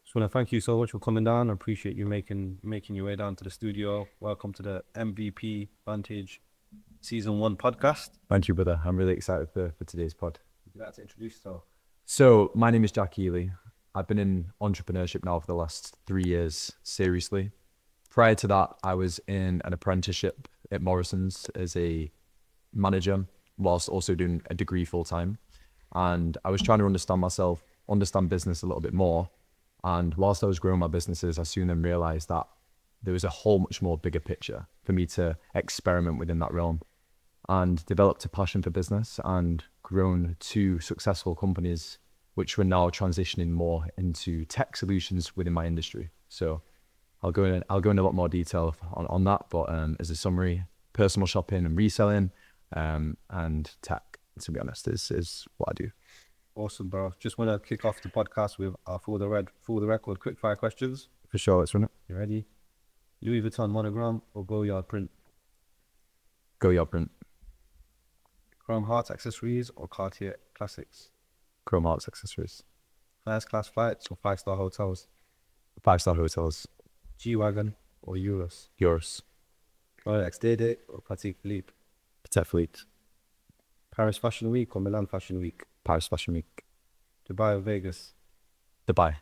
Just want to thank you so much for coming down. I appreciate you making your way down to the studio. Welcome to the MVP Vantage Season 1 podcast. Thank you, brother. I'm really excited for today's pod. Would you like to introduce yourself? So my name is Jack Ely. I've been in entrepreneurship now for the last 3 years, seriously. Prior to that, I was in an apprenticeship at Morrison's as a manager, whilst also doing a degree full time. And I was trying to understand myself, understand business a little bit more. And whilst I was growing my businesses, I soon then realized that there was a whole much more bigger picture for me to experiment within that realm, and developed a passion for business and grown 2 successful companies, which were now transitioning more into tech solutions within my industry. So I'll go in a lot more detail on that, but as a summary, personal shopping and reselling, and tech, to be honest, is what I do. Awesome, bro. Just want to kick off the podcast with our for the record quick fire questions. For sure, let's run it. You ready? Louis Vuitton monogram or Goyard print? Goyard print. Chrome Hearts accessories or Cartier classics? Chrome Hearts accessories. First class flights or 5-star hotels? 5-star hotels. G-Wagon or Euros? Yours. Rolex Day or Patek Philippe? Patek Philippe. Paris Fashion Week or Milan Fashion Week? Paris Fashion Week. Dubai or Vegas? Dubai.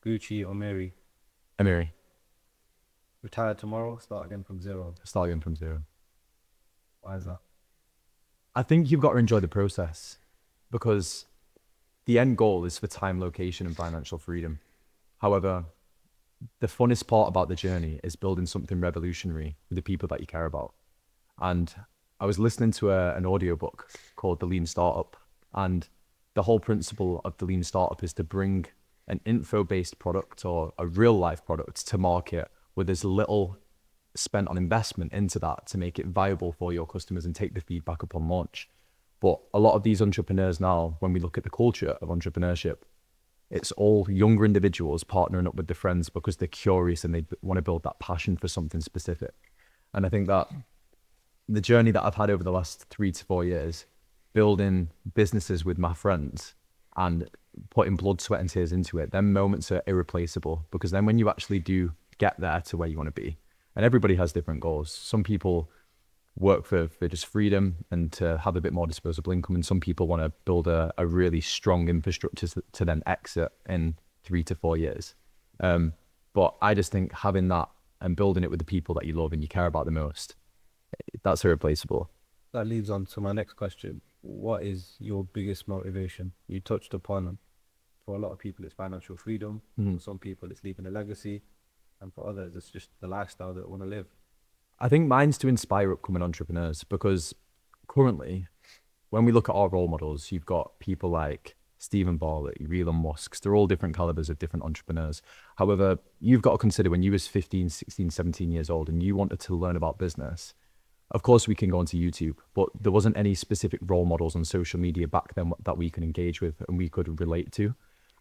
Gucci or Mary? Amiri. Retire tomorrow, start again from zero. Start again from zero. Why is that? I think you've got to enjoy the process, because the end goal is for time, location, and financial freedom. However, the funnest part about the journey is building something revolutionary with the people that you care about. And I was listening to an audiobook called The Lean Startup, and the whole principle of the Lean Startup is to bring an info-based product or a real-life product to market with as little spent on investment into that to make it viable for your customers and take the feedback upon launch. But a lot of these entrepreneurs now, when we look at the culture of entrepreneurship, it's all younger individuals partnering up with their friends because they're curious and they want to build that passion for something specific. And I think that the journey that I've had over the last 3 to 4 years, building businesses with my friends and putting blood, sweat and tears into it, them moments are irreplaceable, because then when you actually do get there to where you want to be, and everybody has different goals. Some people work for just freedom and to have a bit more disposable income, and some people want to build a really strong infrastructure to then exit in 3 to 4 years. But I just think having that and building it with the people that you love and you care about the most, that's irreplaceable. That leads on to my next question. What is your biggest motivation? You touched upon, for a lot of people, it's financial freedom. For some people, it's leaving a legacy. And for others, it's just the lifestyle that they want to live. I think mine's to inspire upcoming entrepreneurs, because currently, when we look at our role models, you've got people like Stephen Bartlett, Elon Musk. They're all different calibers of different entrepreneurs. However, you've got to consider when you was 15, 16, 17 years old and you wanted to learn about business, of course we can go onto YouTube, but there wasn't any specific role models on social media back then that we could engage with and we could relate to.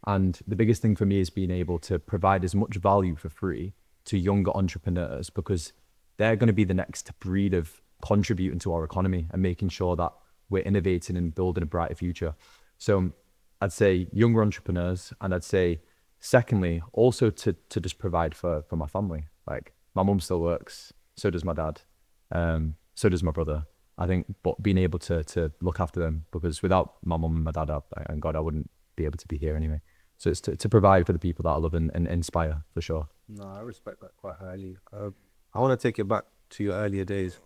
And the biggest thing for me is being able to provide as much value for free to younger entrepreneurs, because they're going to be the next breed of contributing to our economy and making sure that we're innovating and building a brighter future. So I'd say younger entrepreneurs, and I'd say secondly, also to just provide for my family. Like, my mum still works, so does my dad, so does my brother. I think, but being able to look after them, because without my mum and my dad, and God, I wouldn't be able to be here anyway. So it's to provide for the people that I love and inspire, for sure. No, I respect that quite highly. I want to take it back to your earlier days.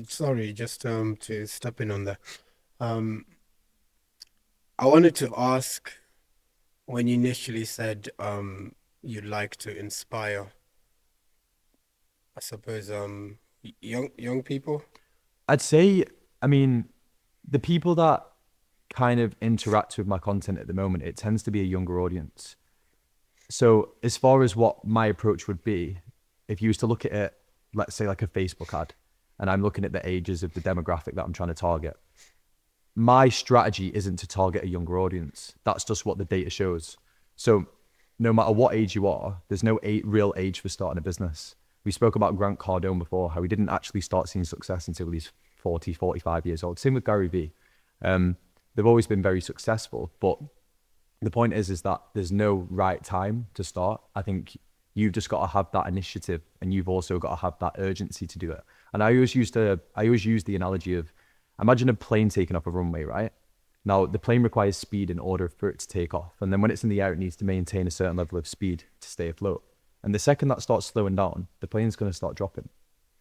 Sorry, just to step in on that. I wanted to ask, when you initially said you'd like to inspire, I suppose young people. I'd say, I mean, the people that kind of interact with my content at the moment, it tends to be a younger audience. So as far as what my approach would be, if you was to look at it, let's say like a Facebook ad, and I'm looking at the ages of the demographic that I'm trying to target, my strategy isn't to target a younger audience. That's just what the data shows. So no matter what age you are, there's no real age for starting a business. We spoke about Grant Cardone before, how he didn't actually start seeing success until he's 40, 45 years old. Same with Gary Vee. They've always been very successful, but the point is that there's no right time to start. I think you've just got to have that initiative, and you've also got to have that urgency to do it. And I always use the analogy of, imagine a plane taking off a runway, right? Now, the plane requires speed in order for it to take off. And then when it's in the air, it needs to maintain a certain level of speed to stay afloat. And the second that starts slowing down, the plane's going to start dropping.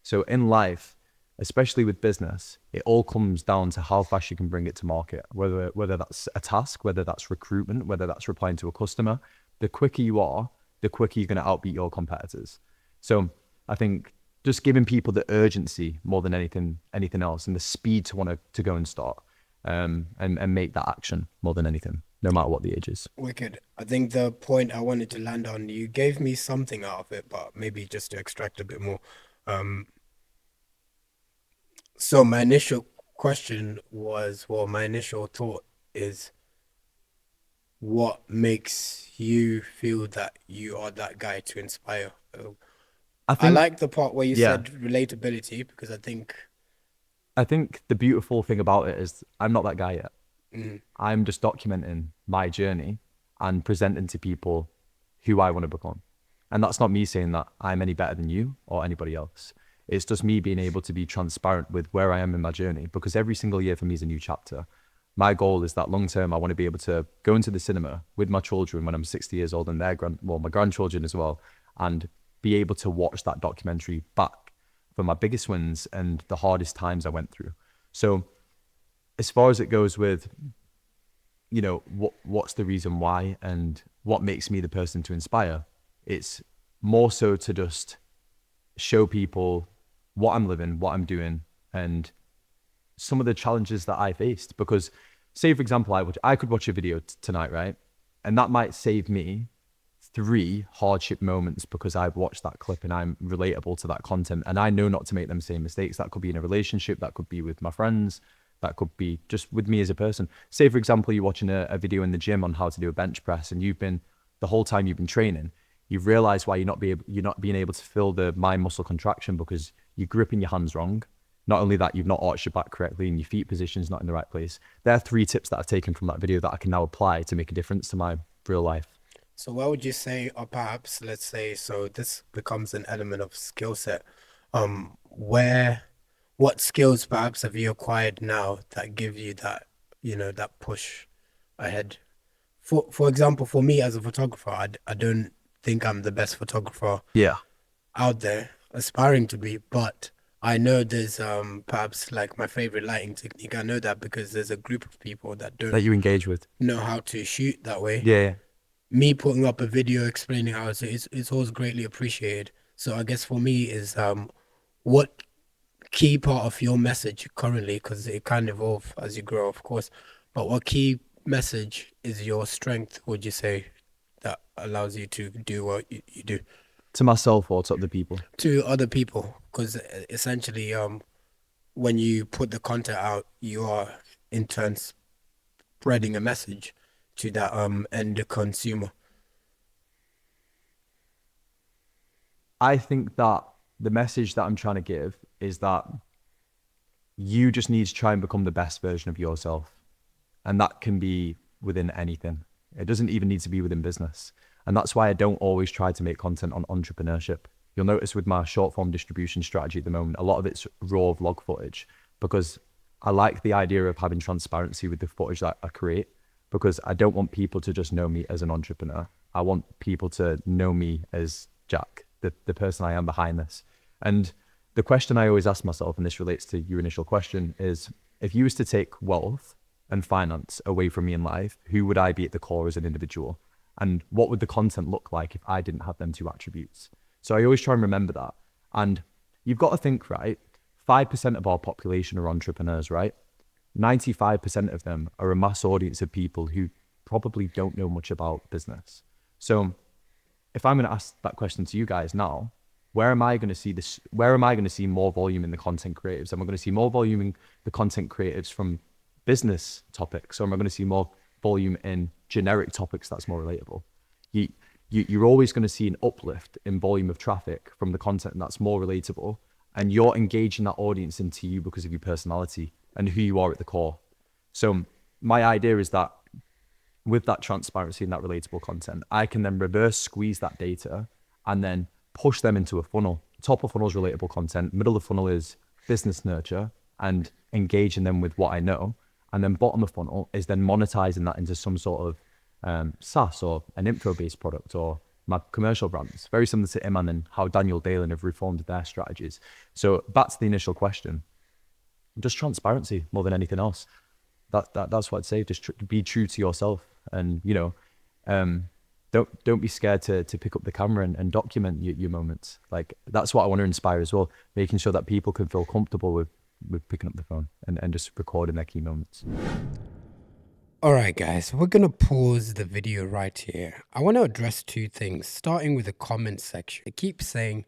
So in life, especially with business, it all comes down to how fast you can bring it to market, whether that's a task, whether that's recruitment, whether that's replying to a customer. The quicker you are, the quicker you're going to outbeat your competitors. So I think just giving people the urgency more than anything else, and the speed to want to go and start. And make that action more than anything, no matter what the age is. Wicked. I think the point I wanted to land on, you gave me something out of it, but maybe just to extract a bit more. So my initial question was, well, my initial thought is, what makes you feel that you are that guy to inspire? I like the part where you said relatability, because I think the beautiful thing about it is I'm not that guy yet. I'm just documenting my journey and presenting to people who I want to become. And that's not me saying that I'm any better than you or anybody else. It's just me being able to be transparent with where I am in my journey, because every single year for me is a new chapter. My goal is that long term, I want to be able to go into the cinema with my children when I'm 60 years old, and my grandchildren as well, and be able to watch that documentary back for my biggest wins and the hardest times I went through. So as far as it goes with, what's the reason why and what makes me the person to inspire, it's more so to just show people what I'm living, what I'm doing, and some of the challenges that I faced. Because say, for example, I could watch a video tonight, right? And that might save me 3 hardship moments because I've watched that clip and I'm relatable to that content, and I know not to make them same mistakes. That could be in a relationship, that could be with my friends, that could be just with me as a person. Say, for example, you're watching a video in the gym on how to do a bench press, and the whole time you've been training, you've realized why you're not being able to feel the mind muscle contraction because you're gripping your hands wrong. Not only that, you've not arched your back correctly and your feet position's not in the right place. There are 3 tips that I've taken from that video that I can now apply to make a difference to my real life. So what would you say, or perhaps let's say, so this becomes an element of skill set. What skills perhaps have you acquired now that give you that, that push ahead? For example, for me as a photographer, I don't think I'm the best photographer out there, aspiring to be, but I know there's perhaps like my favorite lighting technique. I know that because there's a group of people that you engage with, know how to shoot that way. Yeah. Me putting up a video explaining how it's always greatly appreciated. So I guess for me is what key part of your message currently, because it can evolve as you grow, of course, but what key message is your strength, would you say, that allows you to do what you do? To myself or to other people? To other people, because essentially when you put the content out, you are in turn spreading a message to that end consumer. I think that the message that I'm trying to give is that you just need to try and become the best version of yourself. And that can be within anything. It doesn't even need to be within business. And that's why I don't always try to make content on entrepreneurship. You'll notice with my short form distribution strategy at the moment, a lot of it's raw vlog footage, because I like the idea of having transparency with the footage that I create, because I don't want people to just know me as an entrepreneur. I want people to know me as Jack, the person I am behind this. And the question I always ask myself, and this relates to your initial question, is if you was to take wealth and finance away from me in life, who would I be at the core as an individual? And what would the content look like if I didn't have them 2 attributes? So I always try and remember that. And you've got to think, right? 5% of our population are entrepreneurs, right? 95% of them are a mass audience of people who probably don't know much about business. So if I'm going to ask that question to you guys now, where am I going to see this? Where am I going to see more volume in the content creatives? Am I going to see more volume in the content creatives from business topics, or am I going to see more volume in generic topics that's more relatable? You're always going to see an uplift in volume of traffic from the content that's more relatable, and you're engaging that audience into you because of your personality and who you are at the core. So my idea is that with that transparency and that relatable content, I can then reverse squeeze that data and then push them into a funnel. Top of funnel is relatable content. Middle of funnel is business nurture and engaging them with what I know. And then bottom of funnel is then monetizing that into some sort of SaaS or an info-based product or my commercial brands. Very similar to Iman and how Daniel Dalen have reformed their strategies. So back to the initial question, just transparency more than anything else. That's what I'd say. Just be true to yourself, and don't be scared to pick up the camera and document your moments. Like that's what I want to inspire as well, making sure that people can feel comfortable with picking up the phone and just recording their key moments. All right, guys, we're going to pause the video right here. I want to address two things, starting with the comment section. They keep saying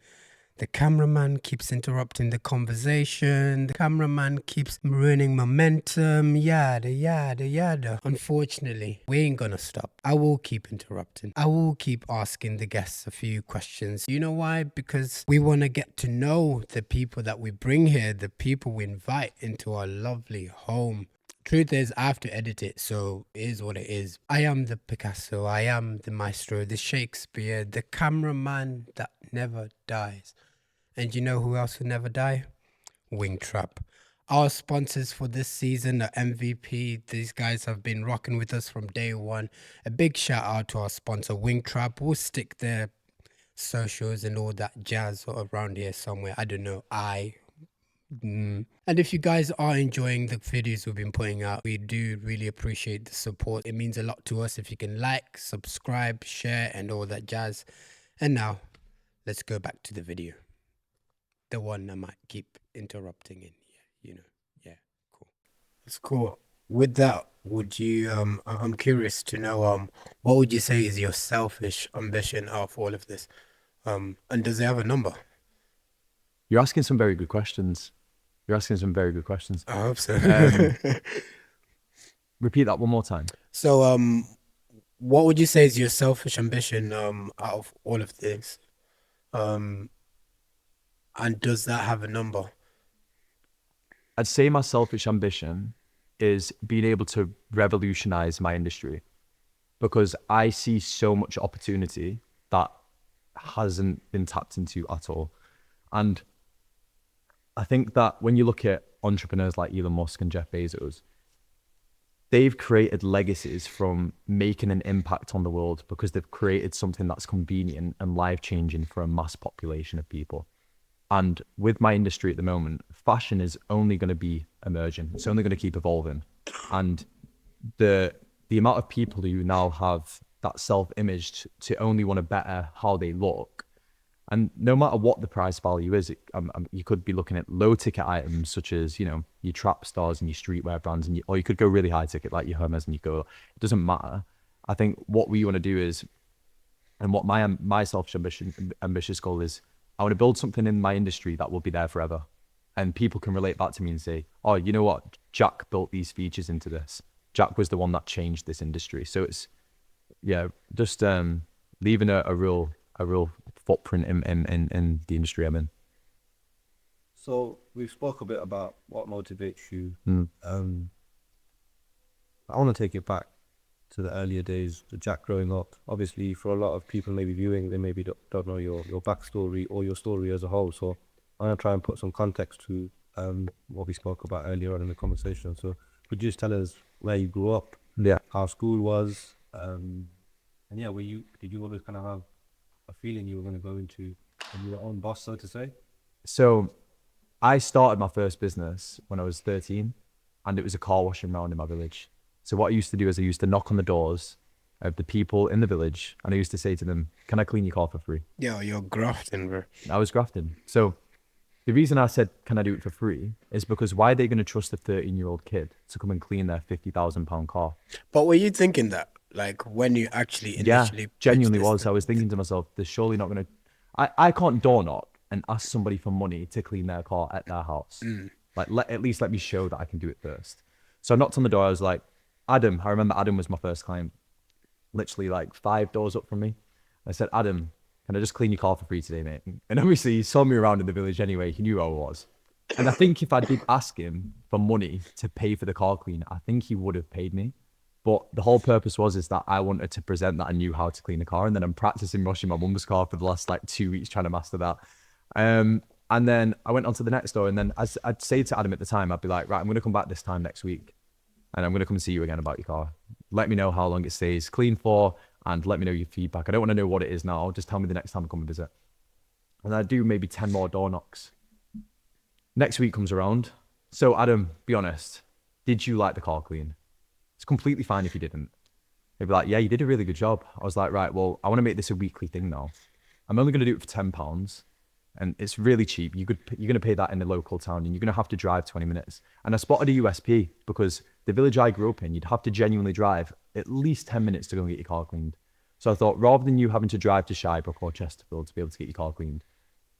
the cameraman keeps interrupting the conversation. The cameraman keeps ruining momentum, yada, yada, yada. Unfortunately, we ain't going to stop. I will keep interrupting. I will keep asking the guests a few questions. You know why? Because we want to get to know the people that we bring here, the people we invite into our lovely home. Truth is, I have to edit it, so it is what it is. I am the Picasso, I am the maestro, the Shakespeare, the cameraman that never dies. And you know who else will never die? Wingtrap. Our sponsors for this season are MVP. These guys have been rocking with us from day one. A big shout out to our sponsor, Wingtrap. We'll stick their socials and all that jazz around here somewhere. I don't know. And if you guys are enjoying the videos we've been putting out, we do really appreciate the support. It means a lot to us if you can like, subscribe, share, and all that jazz. And now, let's go back to the video. The one I might keep interrupting in, yeah, cool. That's cool. With that, would you, I'm curious to know, what would you say is your selfish ambition out of all of this? And does it have a number? You're asking some very good questions. I hope so. Repeat that one more time. So, what would you say is your selfish ambition out of all of this? And does that have a number? I'd say my selfish ambition is being able to revolutionize my industry, because I see so much opportunity that hasn't been tapped into at all. And I think that when you look at entrepreneurs like Elon Musk and Jeff Bezos, they've created legacies from making an impact on the world because they've created something that's convenient and life-changing for a mass population of people. And with my industry at the moment, fashion is only going to be emerging. It's only going to keep evolving. And the amount of people who now have that self-image to only want to better how they look, and no matter what the price value is, you could be looking at low ticket items such as, your trap stars and your streetwear brands, or you could go really high ticket like your Hermes and you go, it doesn't matter. I think what we want to do is, and what my selfish ambitious goal is, I want to build something in my industry that will be there forever. And people can relate back to me and say, oh, you know what? Jack built these features into this. Jack was the one that changed this industry. So it's, just leaving a real footprint in the industry I'm in. So we've spoke a bit about what motivates you. I want to take it back to the earlier days, the Jack growing up. Obviously, for a lot of people maybe viewing, they maybe don't know your backstory or your story as a whole. So I'm going to try and put some context to what we spoke about earlier on in the conversation. So could you just tell us where you grew up? Yeah. How school was? And yeah, did you always kind of have a feeling you were going to go into your own boss, so to say? So I started my first business when I was 13, and it was a car washing round in my village. So what I used to do is I used to knock on the doors of the people in the village, and I used to say to them, can I clean your car for free? Yeah, you're grafting, bro. I was grafting. So the reason I said, can I do it for free, is because why are they going to trust a 13-year-old kid to come and clean their £50,000 car? But were you thinking that, like, when you actually initially genuinely was. I was thinking to myself, they're surely not going to... I can't door knock and ask somebody for money to clean their car at their house. Like, at least let me show that I can do it first. So I knocked on the door. I was like, Adam, I remember Adam was my first client, literally like 5 doors up from me. I said, Adam, can I just clean your car for free today, mate? And obviously he saw me around in the village anyway. He knew who I was. And I think if I did ask him for money to pay for the car clean, I think he would have paid me. But the whole purpose is that I wanted to present that I knew how to clean a car, and then I'm practicing washing my mum's car for the last like 2 weeks trying to master that. And then I went on to the next store, and then as I'd say to Adam at the time, I'd be like, right, I'm going to come back this time next week, and I'm going to come and see you again about your car. Let me know how long it stays clean for, and let me know your feedback. I don't want to know what it is now. Just tell me the next time I come and visit. And I do maybe 10 more door knocks. Next week comes around. So Adam, be honest, did you like the car clean? It's completely fine if you didn't. They'd be like, yeah, you did a really good job. I was like, right, well, I want to make this a weekly thing now. I'm only going to do it for £10, and it's really cheap. You're going to pay that in the local town, and you're going to have to drive 20 minutes. And I spotted a USP, because the village I grew up in, you'd have to genuinely drive at least 10 minutes to go and get your car cleaned. So I thought, rather than you having to drive to Shirebrook or Chesterfield to be able to get your car cleaned,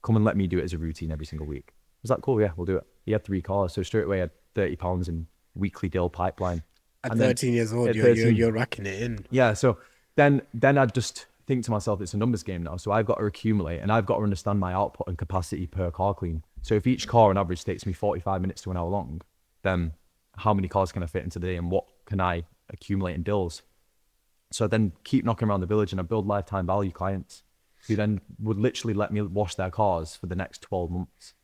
come and let me do it as a routine every single week. I was like, cool, yeah, we'll do it. He had 3 cars, so straight away I had £30 in weekly deal pipeline. At 13 years old, you're racking it in. Yeah, so then I'd just think to myself, it's a numbers game now. So I've got to accumulate, and I've got to understand my output and capacity per car clean. So if each car on average takes me 45 minutes to an hour long, then how many cars can I fit into the day, and what can I accumulate in deals? So I then keep knocking around the village, and I build lifetime value clients who then would literally let me wash their cars for the next 12 months.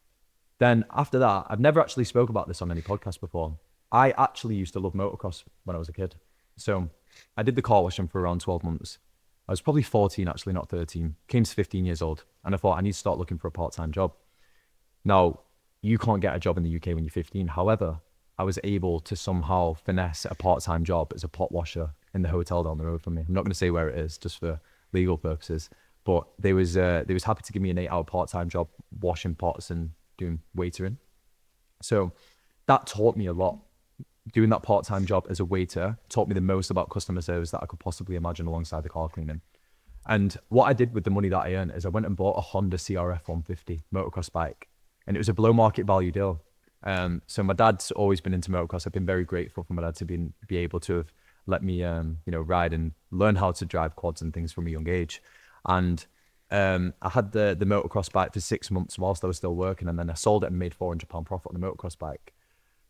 Then after that, I've never actually spoke about this on any podcast before. I actually used to love motocross when I was a kid. So I did the car washing for around 12 months. I was probably 14, actually, not 13. Came to 15 years old. And I thought, I need to start looking for a part-time job. Now, you can't get a job in the UK when you're 15. However, I was able to somehow finesse a part-time job as a pot washer in the hotel down the road from me. I'm not going to say where it is, just for legal purposes. But they was happy to give me an 8-hour part-time job washing pots and doing waitering. So that taught me a lot. Doing that part-time job as a waiter taught me the most about customer service that I could possibly imagine alongside the car cleaning. And what I did with the money that I earned is I went and bought a Honda CRF 150 motocross bike, and it was a below market value deal. So my dad's always been into motocross. I've been very grateful for my dad to be able to have let me ride and learn how to drive quads and things from a young age. And I had the motocross bike for 6 months whilst I was still working, and then I sold it and made £400 profit on the motocross bike.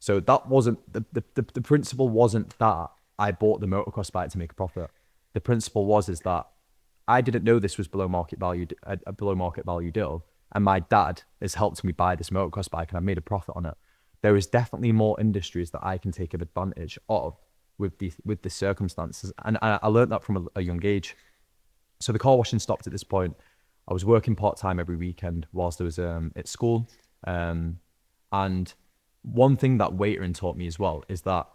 So that wasn't the principle wasn't that I bought the motocross bike to make a profit. The principle is that I didn't know this was below market value, a below market value deal, and my dad has helped me buy this motocross bike, and I made a profit on it. There is definitely more industries that I can take advantage of with the circumstances, and I learned that from a young age. So the car washing stopped at this point. I was working part-time every weekend whilst I was at school, and one thing that waitering taught me as well is that,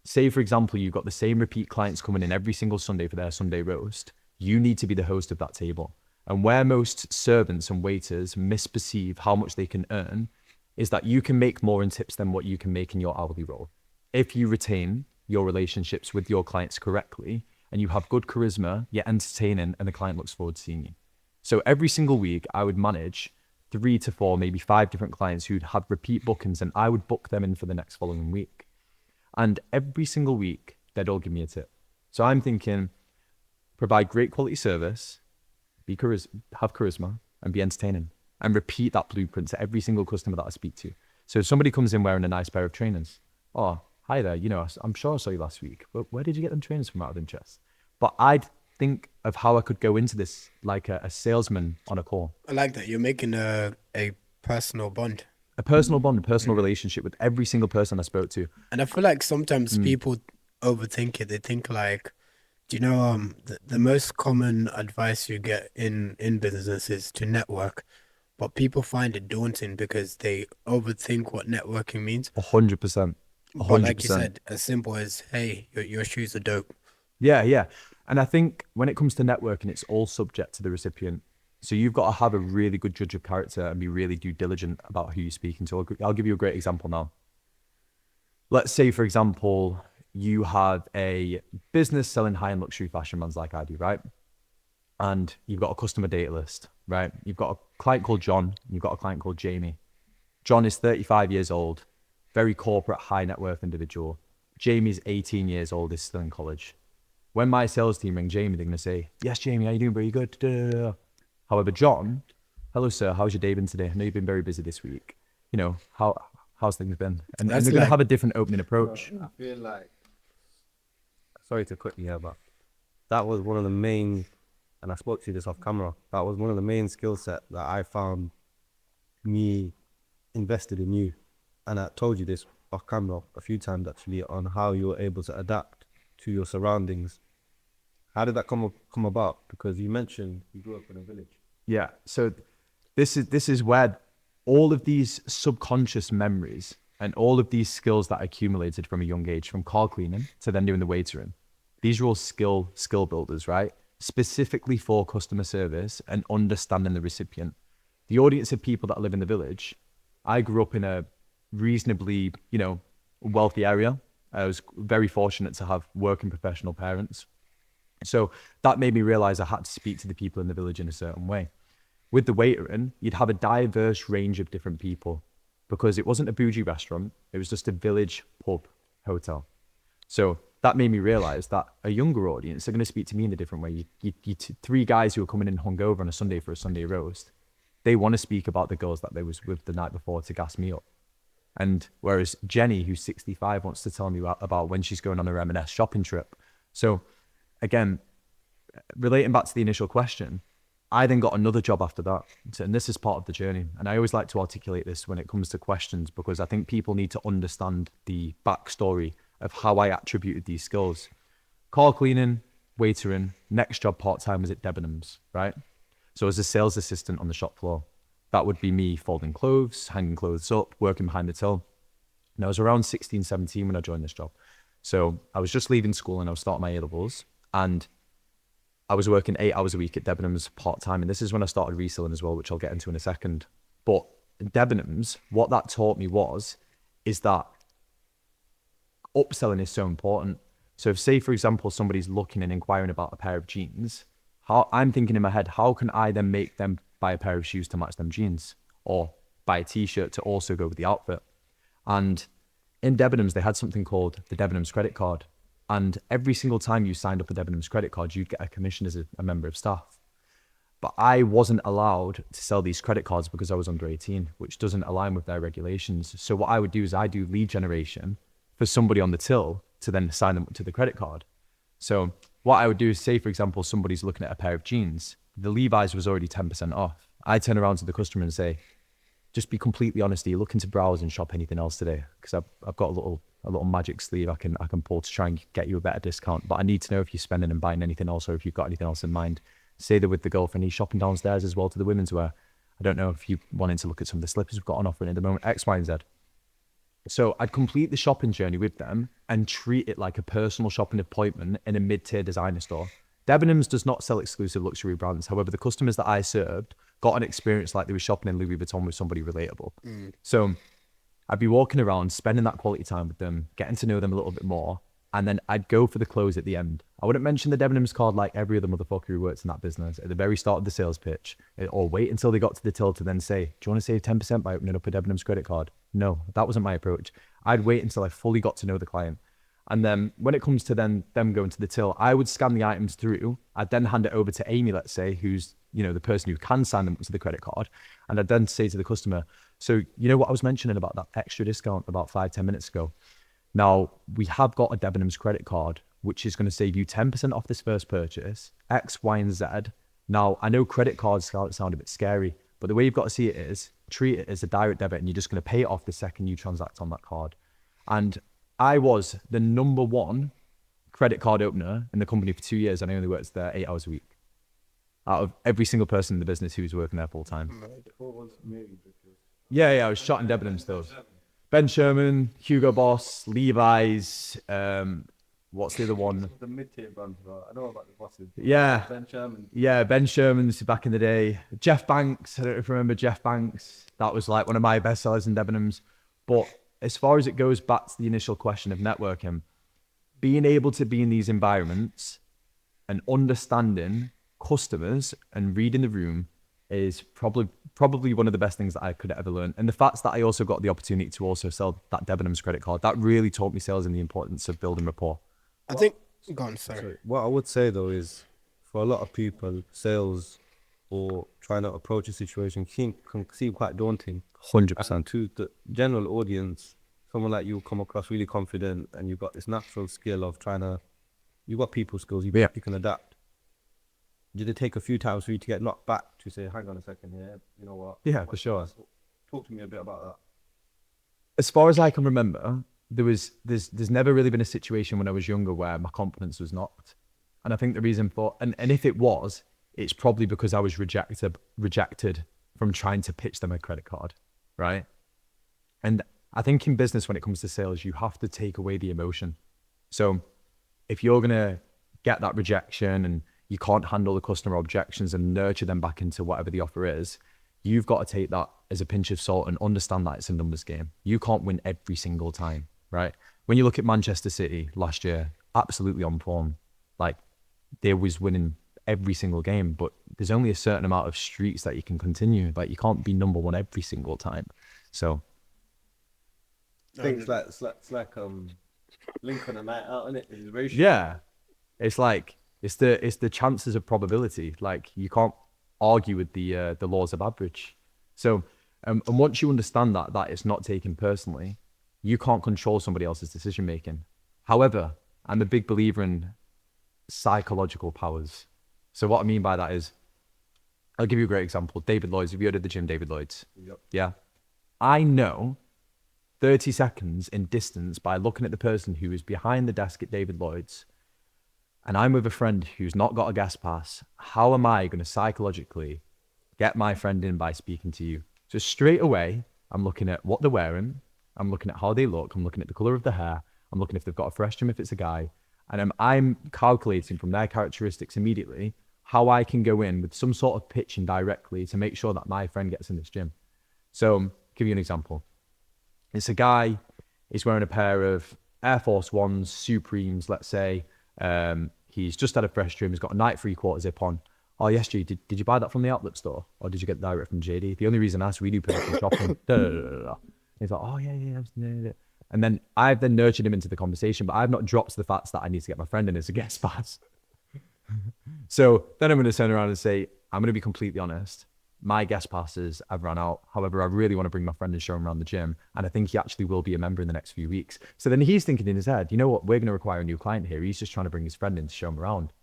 say for example, you've got the same repeat clients coming in every single Sunday for their Sunday roast, you need to be the host of that table. And where most servants and waiters misperceive how much they can earn is that you can make more in tips than what you can make in your hourly role. If you retain your relationships with your clients correctly, and you have good charisma, you're entertaining, and the client looks forward to seeing you. So every single week I would manage 3 to 4, maybe 5 different clients who'd have repeat bookings, and I would book them in for the next following week. And every single week, they'd all give me a tip. So I'm thinking, provide great quality service, have charisma, and be entertaining, and repeat that blueprint to every single customer that I speak to. So if somebody comes in wearing a nice pair of trainers, oh, hi there, I'm sure I saw you last week, but where did you get them trainers from out of interest? But I'd think of how I could go into this like a salesman on a call. I like that. You're making a personal bond. A personal bond, a personal relationship with every single person I spoke to. And I feel like sometimes people overthink it. They think like, the most common advice you get in business is to network, but people find it daunting because they overthink what networking means. 100%. But like you said, as simple as, hey, your shoes are dope. Yeah. And I think when it comes to networking, it's all subject to the recipient. So you've got to have a really good judge of character and be really due diligent about who you're speaking to. I'll give you a great example now. Let's say, for example, you have a business selling high-end luxury fashion brands like I do, right? And you've got a customer data list, right? You've got a client called John. You've got a client called Jamie. John is 35 years old, very corporate, high net worth individual. Jamie's 18 years old, is still in college. When my sales team ring Jamie, they're going to say, yes, Jamie, how you doing? Very good. Da-da-da-da. However, John, hello, sir. How's your day been today? I know you've been very busy this week. How's things been? And they're going to have a different opening approach. I feel like sorry to cut you here, but that was one of the main, and I spoke to you this off camera, that was one of the main skill set that I found me invested in you. And I told you this off camera a few times actually, on how you were able to adapt to your surroundings. How did that come about? Because you mentioned you grew up in a village. Yeah. So this is where all of these subconscious memories and all of these skills that I accumulated from a young age, from car cleaning to then doing the waitering, these are all skill builders, right? Specifically for customer service and understanding the recipient. The audience of people that live in the village, I grew up in a reasonably, wealthy area. I was very fortunate to have working professional parents. So that made me realize I had to speak to the people in the village in a certain way. With the waitering, you'd have a diverse range of different people because it wasn't a bougie restaurant. It was just a village pub hotel. So that made me realize that a younger audience are going to speak to me in a different way. Three guys who are coming in hungover on a Sunday for a Sunday roast, they want to speak about the girls that they was with the night before to gas me up. And whereas Jenny, who's 65, wants to tell me about when she's going on her M&S shopping trip. So again, relating back to the initial question, I then got another job after that. And this is part of the journey. And I always like to articulate this when it comes to questions, because I think people need to understand the backstory of how I attributed these skills. Car cleaning, waitering, next job part-time was at Debenhams, right? So as a sales assistant on the shop floor, that would be me folding clothes, hanging clothes up, working behind the till. And I was around 16, 17 when I joined this job. So I was just leaving school and I was starting my A-levels, and I was working 8 hours a week at Debenhams part-time. And this is when I started reselling as well, which I'll get into in a second. But Debenhams, what that taught me is that upselling is so important. So if, say, for example, somebody's looking and inquiring about a pair of jeans, I'm thinking in my head, how can I then make them buy a pair of shoes to match them jeans, or buy a t-shirt to also go with the outfit? And in Debenhams, they had something called the Debenhams credit card. And every single time you signed up a Debenhams credit card, you'd get a commission as a member of staff. But I wasn't allowed to sell these credit cards because I was under 18, which doesn't align with their regulations. So what I would do is I do lead generation for somebody on the till to then sign them up to the credit card. So what I would do is, say, for example, somebody's looking at a pair of jeans. The Levi's was already 10% off. I turn around to the customer and say, just be completely honest, are you looking to browse and shop anything else today? Because I've got a little magic sleeve I can pull to try and get you a better discount. But I need to know if you're spending and buying anything else, or if you've got anything else in mind. Say they're with the girlfriend, he's shopping downstairs as well to the women's wear. I don't know if you wanted to look at some of the slippers we've got on offer at the moment, X, Y, and Z. So I'd complete the shopping journey with them and treat it like a personal shopping appointment in a mid-tier designer store. Debenhams does not sell exclusive luxury brands. However, the customers that I served got an experience like they were shopping in Louis Vuitton with somebody relatable. So I'd be walking around, spending that quality time with them, getting to know them a little bit more, and then I'd go for the close at the end. I wouldn't mention the Debenhams card like every other motherfucker who works in that business at the very start of the sales pitch, or wait until they got to the till to then say, do you want to save 10% by opening up a Debenhams credit card? No, that wasn't my approach. I'd wait until I fully got to know the client. And then when it comes to them going to the till, I would scan the items through. I'd then hand it over to Amy, let's say, who's the person who can sign them to the credit card. And I'd then say to the customer, so you know what I was mentioning about that extra discount about 5-10 minutes ago? Now, we have got a Debenhams credit card, which is going to save you 10% off this first purchase, X, Y, and Z. Now, I know credit cards sound a bit scary, but the way you've got to see it is treat it as a direct debit, and you're just going to pay it off the second you transact on that card. And I was the number one credit card opener in the company for 2 years, and I only worked there 8 hours a week out of every single person in the business who was working there full time. Yeah, I was shot in Debenhams still. Ben Sherman, Hugo Boss, Levi's, what's the other one? The mid-tier brands, I know about the bosses. Yeah. Ben Sherman. Yeah, Ben Sherman's back in the day. Jeff Banks, I don't know if you remember Jeff Banks. That was like one of my best sellers in Debenhams. But as far as it goes back to the initial question of networking, being able to be in these environments and understanding customers and reading the room is probably one of the best things that I could ever learn. And the fact that I also got the opportunity to also sell that Debenhams credit card, that really taught me sales and the importance of building rapport. I think, go on, sorry. What I would say though is, for a lot of people, sales or trying to approach a situation can seem quite daunting. 100%. And to the general audience, someone like you come across really confident, and you've got this natural skill of trying to You've got people skills. You can adapt. Did it take a few times for you to get knocked back to say, hang on a second here, you know what? Yeah, for sure. Talk to me a bit about that. As far as I can remember, there's never really been a situation when I was younger where my confidence was knocked. And I think the reason for, and if it was, it's probably because I was rejected from trying to pitch them a credit card, right? And I think in business, when it comes to sales, you have to take away the emotion. So if you're going to get that rejection and you can't handle the customer objections and nurture them back into whatever the offer is, you've got to take that as a pinch of salt and understand that it's a numbers game. You can't win every single time, right? When you look at Manchester City last year, absolutely on form. Like, they was winning every single game, but there's only a certain amount of streaks that you can continue. Like, you can't be number one every single time. So I think it's like Lincoln a night out, isn't it? It's very yeah, it's like it's the chances of probability. Like, you can't argue with the laws of average. So and once you understand that it's not taken personally, you can't control somebody else's decision making. However, I'm a big believer in psychological powers. So what I mean by that is, I'll give you a great example. David Lloyd's. Have you heard of the gym David Lloyd's? Yep. Yeah. I know 30 seconds in distance by looking at the person who is behind the desk at David Lloyd's, and I'm with a friend who's not got a guest pass. How am I going to psychologically get my friend in by speaking to you? So straight away, I'm looking at what they're wearing. I'm looking at how they look. I'm looking at the color of the hair. I'm looking if they've got a fresh trim, if it's a guy. And I'm calculating from their characteristics immediately how I can go in with some sort of pitch indirectly to make sure that my friend gets in this gym. So give you an example. It's a guy, he's wearing a pair of Air Force Ones, Supremes, let's say. He's just had a fresh trim. He's got a night 3/4 zip on. Oh, yes, G, did you buy that from the outlet store? Or did you get it direct from JD? The only reason I asked, we do personal shopping. He's like, oh, yeah. And then I've then nurtured him into the conversation, but I've not dropped the facts that I need to get my friend in as a guest pass. So then I'm going to turn around and say, I'm going to be completely honest. My guest passes have run out. However, I really want to bring my friend and show him around the gym. And I think he actually will be a member in the next few weeks. So then he's thinking in his head, you know what? We're going to require a new client here. He's just trying to bring his friend in to show him around.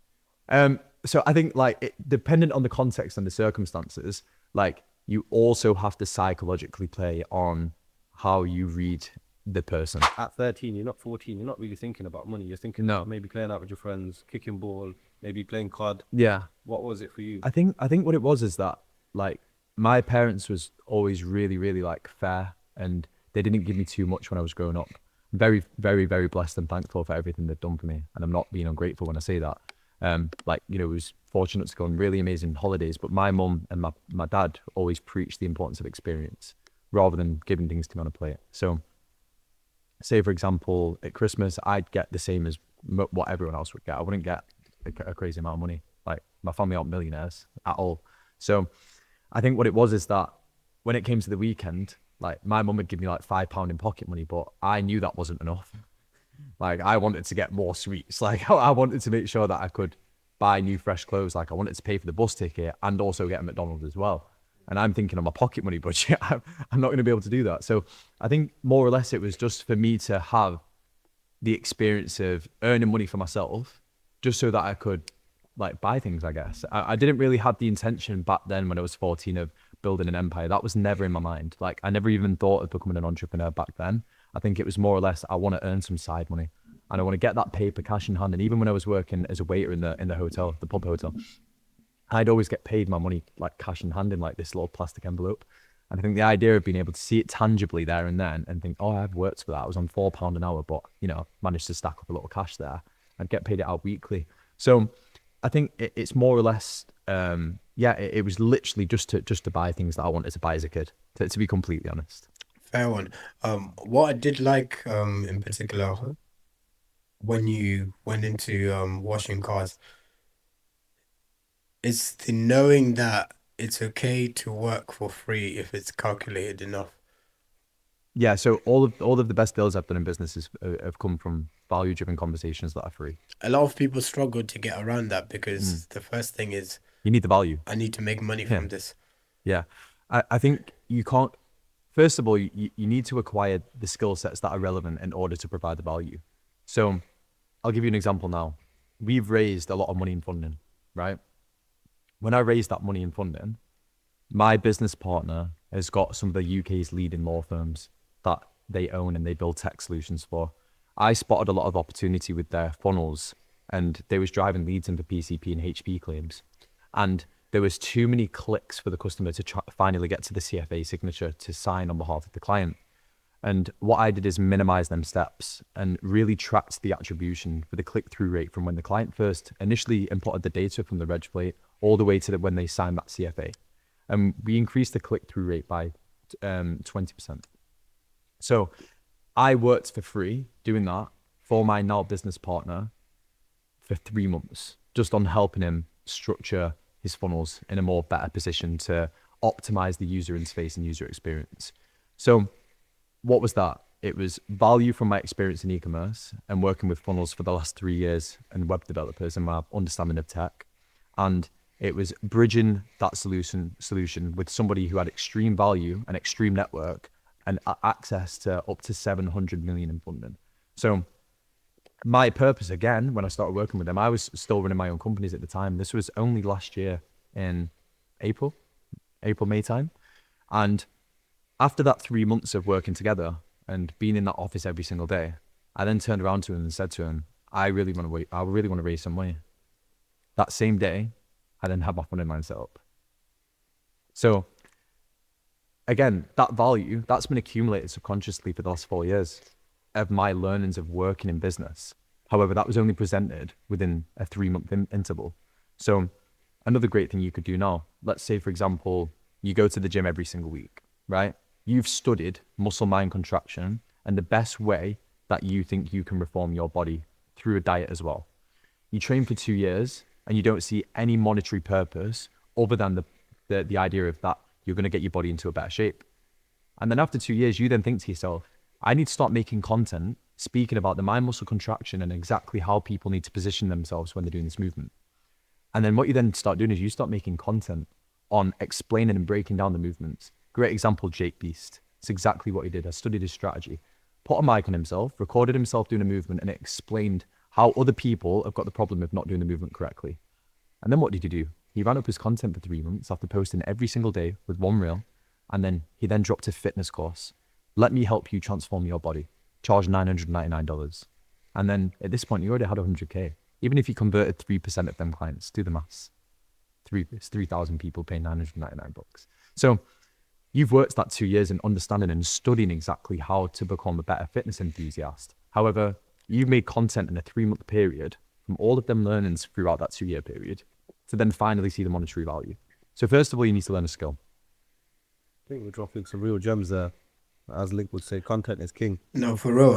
So I think, like, dependent on the context and the circumstances, like, you also have to psychologically play on how you read the person. At 13, you're not 14. You're not really thinking about money. You're thinking maybe playing out with your friends, kicking ball, maybe playing COD. Yeah. What was it for you? I think what it was is that, like, my parents was always really, really, like, fair, and they didn't give me too much when I was growing up. I'm very, very, very blessed and thankful for everything they've done for me, and I'm not being ungrateful when I say that. Like, you know, I was fortunate to go on really amazing holidays, but my mum and my dad always preached the importance of experience rather than giving things to me on a plate. So say, for example, at Christmas, I'd get the same as what everyone else would get. I wouldn't get a crazy amount of money. Like, my family aren't millionaires at all. So I think what it was is that when it came to the weekend, like, my mum would give me like £5 in pocket money, but I knew that wasn't enough. Like, I wanted to get more sweets. Like, I wanted to make sure that I could buy new fresh clothes. Like, I wanted to pay for the bus ticket and also get a McDonald's as well. And I'm thinking on my pocket money budget, I'm not going to be able to do that. So I think more or less it was just for me to have the experience of earning money for myself, just so that I could, like, buy things, I guess. I didn't really have the intention back then when I was 14 of building an empire. That was never in my mind. Like, I never even thought of becoming an entrepreneur back then. I think it was more or less, I want to earn some side money and I want to get that paper cash in hand. And even when I was working as a waiter in the hotel, the pub hotel, I'd always get paid my money, like, cash in hand in, like, this little plastic envelope. And I think the idea of being able to see it tangibly there and then and think, oh, I've worked for that. I was on £4 an hour, but, you know, managed to stack up a little cash there and get paid it out weekly. So I think it's more or less, it was literally just to buy things that I wanted to buy as a kid, to be completely honest. Fair one. What I did like, in particular, when you went into washing cars, is the knowing that it's okay to work for free if it's calculated enough. Yeah, so all of the best deals I've done in business have come from value-driven conversations that are free. A lot of people struggle to get around that because the first thing is, you need the value. I need to make money from this. Yeah, I think you can't. First of all, you need to acquire the skill sets that are relevant in order to provide the value. So I'll give you an example now. we've raised a lot of money in funding, right? When I raised that money in funding, my business partner has got some of the UK's leading law firms that they own and they build tech solutions for. I spotted a lot of opportunity with their funnels, and they was driving leads into PCP and HP claims. And there was too many clicks for the customer to finally get to the CFA signature to sign on behalf of the client. And what I did is minimize them steps and really tracked the attribution for the click-through rate from when the client first initially imported the data from the reg plate all the way to when they signed that CFA. And we increased the click-through rate by 20%. So I worked for free doing that for my now business partner for 3 months, just on helping him structure his funnels in a more better position to optimize the user interface and user experience. So what was that? It was value from my experience in e-commerce and working with funnels for the last 3 years and web developers and my understanding of tech. And it was bridging that solution with somebody who had extreme value and extreme network and access to up to 700 million in funding. So my purpose, again, when I started working with them, I was still running my own companies at the time. This was only last year in April, May time. And after that 3 months of working together and being in that office every single day, I then turned around to him and said to him, I really want to raise some money. That same day, I then had my funding line set up. So again, that value, that's been accumulated subconsciously for the last 4 years of my learnings of working in business. However, that was only presented within a 3-month interval. So another great thing you could do now, let's say, for example, you go to the gym every single week, right? You've studied muscle mind contraction and the best way that you think you can reform your body through a diet as well. You train for 2 years and you don't see any monetary purpose other than the idea of that you're going to get your body into a better shape. And then after 2 years, you then think to yourself, I need to start making content speaking about the mind muscle contraction and exactly how people need to position themselves when they're doing this movement. And then what you then start doing is you start making content on explaining and breaking down the movements. Great example, Jake Beast. It's exactly what he did. I studied his strategy, put a mic on himself, recorded himself doing a movement, and it explained how other people have got the problem of not doing the movement correctly. And then what did he do? He ran up his content for 3 months after posting every single day with one reel. And then he then dropped a fitness course. Let me help you transform your body. Charge $999. And then at this point, you already had 100K. Even if you converted 3% of them clients, do the maths. It's 3,000 people paying $999. So you've worked that 2 years in understanding and studying exactly how to become a better fitness enthusiast. However, you've made content in a 3-month period from all of them learnings throughout that 2-year period to then finally see the monetary value. So first of all, you need to learn a skill. I think we're dropping some real gems there. As Link would say, content is king. No, for real.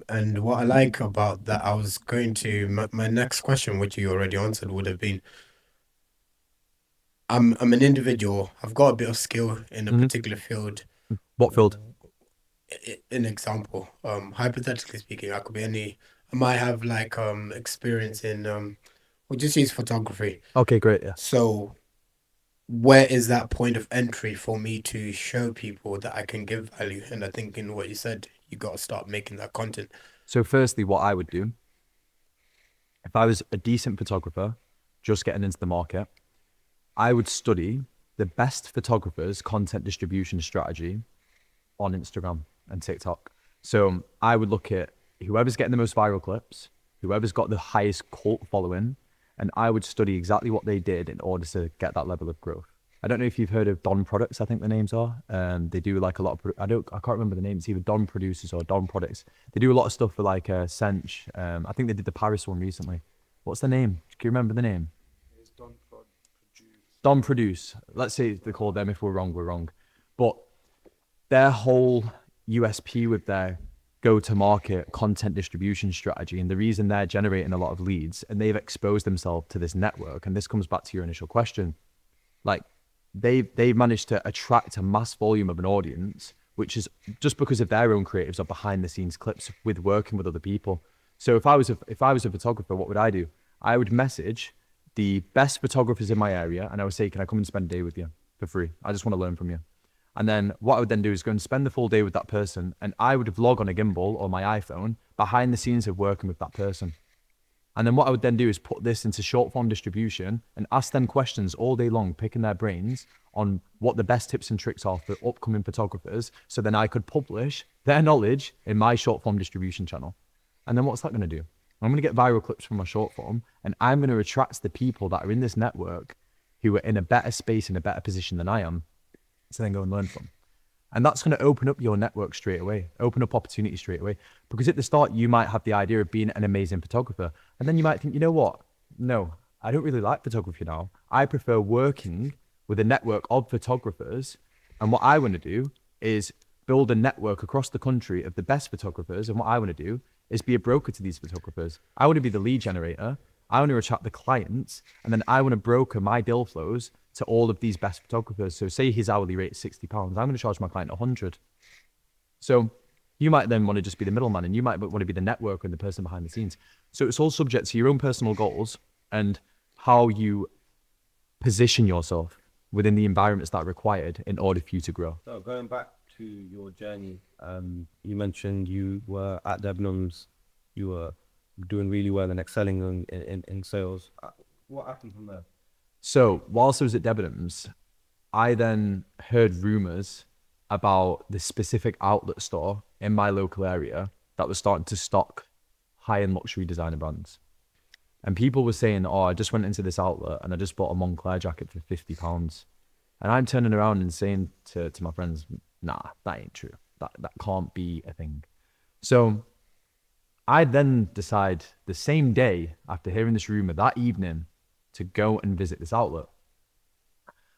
And what I like about that, I was going to my next question, which you already answered, would have been, I'm an individual. I've got a bit of skill in a particular field. What field? An example, hypothetically speaking, I could be any. I might have like experience in we'll just use photography. Okay, great. Yeah. So where is that point of entry for me to show people that I can give value? And I think in what you said, you got to start making that content. So firstly, what I would do, if I was a decent photographer, just getting into the market, I would study the best photographers' content distribution strategy on Instagram and TikTok. So I would look at whoever's getting the most viral clips, whoever's got the highest cult following, and I would study exactly what they did in order to get that level of growth. I don't know if you've heard of Don Products, I think the names are. They do like a lot of, I can't remember the names, either Don Producers or Don Products. They do a lot of stuff for like Cinch. I think they did the Paris one recently. What's the name? Can you remember the name? It's Don Produce. Don Produce. Let's say they call them. If we're wrong, we're wrong. But their whole USP with their go-to-market content distribution strategy, and the reason they're generating a lot of leads and they've exposed themselves to this network, and this comes back to your initial question, like they've managed to attract a mass volume of an audience, which is just because of their own creatives or behind the scenes clips with working with other people. So if I was a photographer, what would I do? I would message the best photographers in my area and I would say, can I come and spend a day with you for free? I just want to learn from you. And then what I would then do is go and spend the full day with that person, and I would vlog on a gimbal or my iPhone behind the scenes of working with that person. And then what I would then do is put this into short form distribution and ask them questions all day long, picking their brains on what the best tips and tricks are for upcoming photographers. So then I could publish their knowledge in my short form distribution channel. And then what's that going to do? I'm going to get viral clips from my short form, and I'm going to attract the people that are in this network who are in a better space, in a better position than I am, to then go and learn from. And that's going to open up your network straight away, open up opportunities straight away. Because at the start, you might have the idea of being an amazing photographer. And then you might think, you know what? No, I don't really like photography now. I prefer working with a network of photographers. And what I want to do is build a network across the country of the best photographers. And what I want to do is be a broker to these photographers. I want to be the lead generator. I want to attract the clients. And then I want to broker my deal flows to all of these best photographers. So say his hourly rate is £60. I'm going to charge my client 100. So you might then want to just be the middleman, and you might want to be the networker and the person behind the scenes. So it's all subject to your own personal goals and how you position yourself within the environments that are required in order for you to grow. So going back to your journey, you mentioned you were at Debenhams, you were doing really well and excelling in sales. What happened from there? So whilst I was at Debenhams, I then heard rumors about this specific outlet store in my local area that was starting to stock high-end luxury designer brands. And people were saying, oh, I just went into this outlet and I just bought a Moncler jacket for £50. And I'm turning around and saying to my friends, nah, that ain't true. That can't be a thing. So I then decide the same day after hearing this rumor that evening to go and visit this outlet.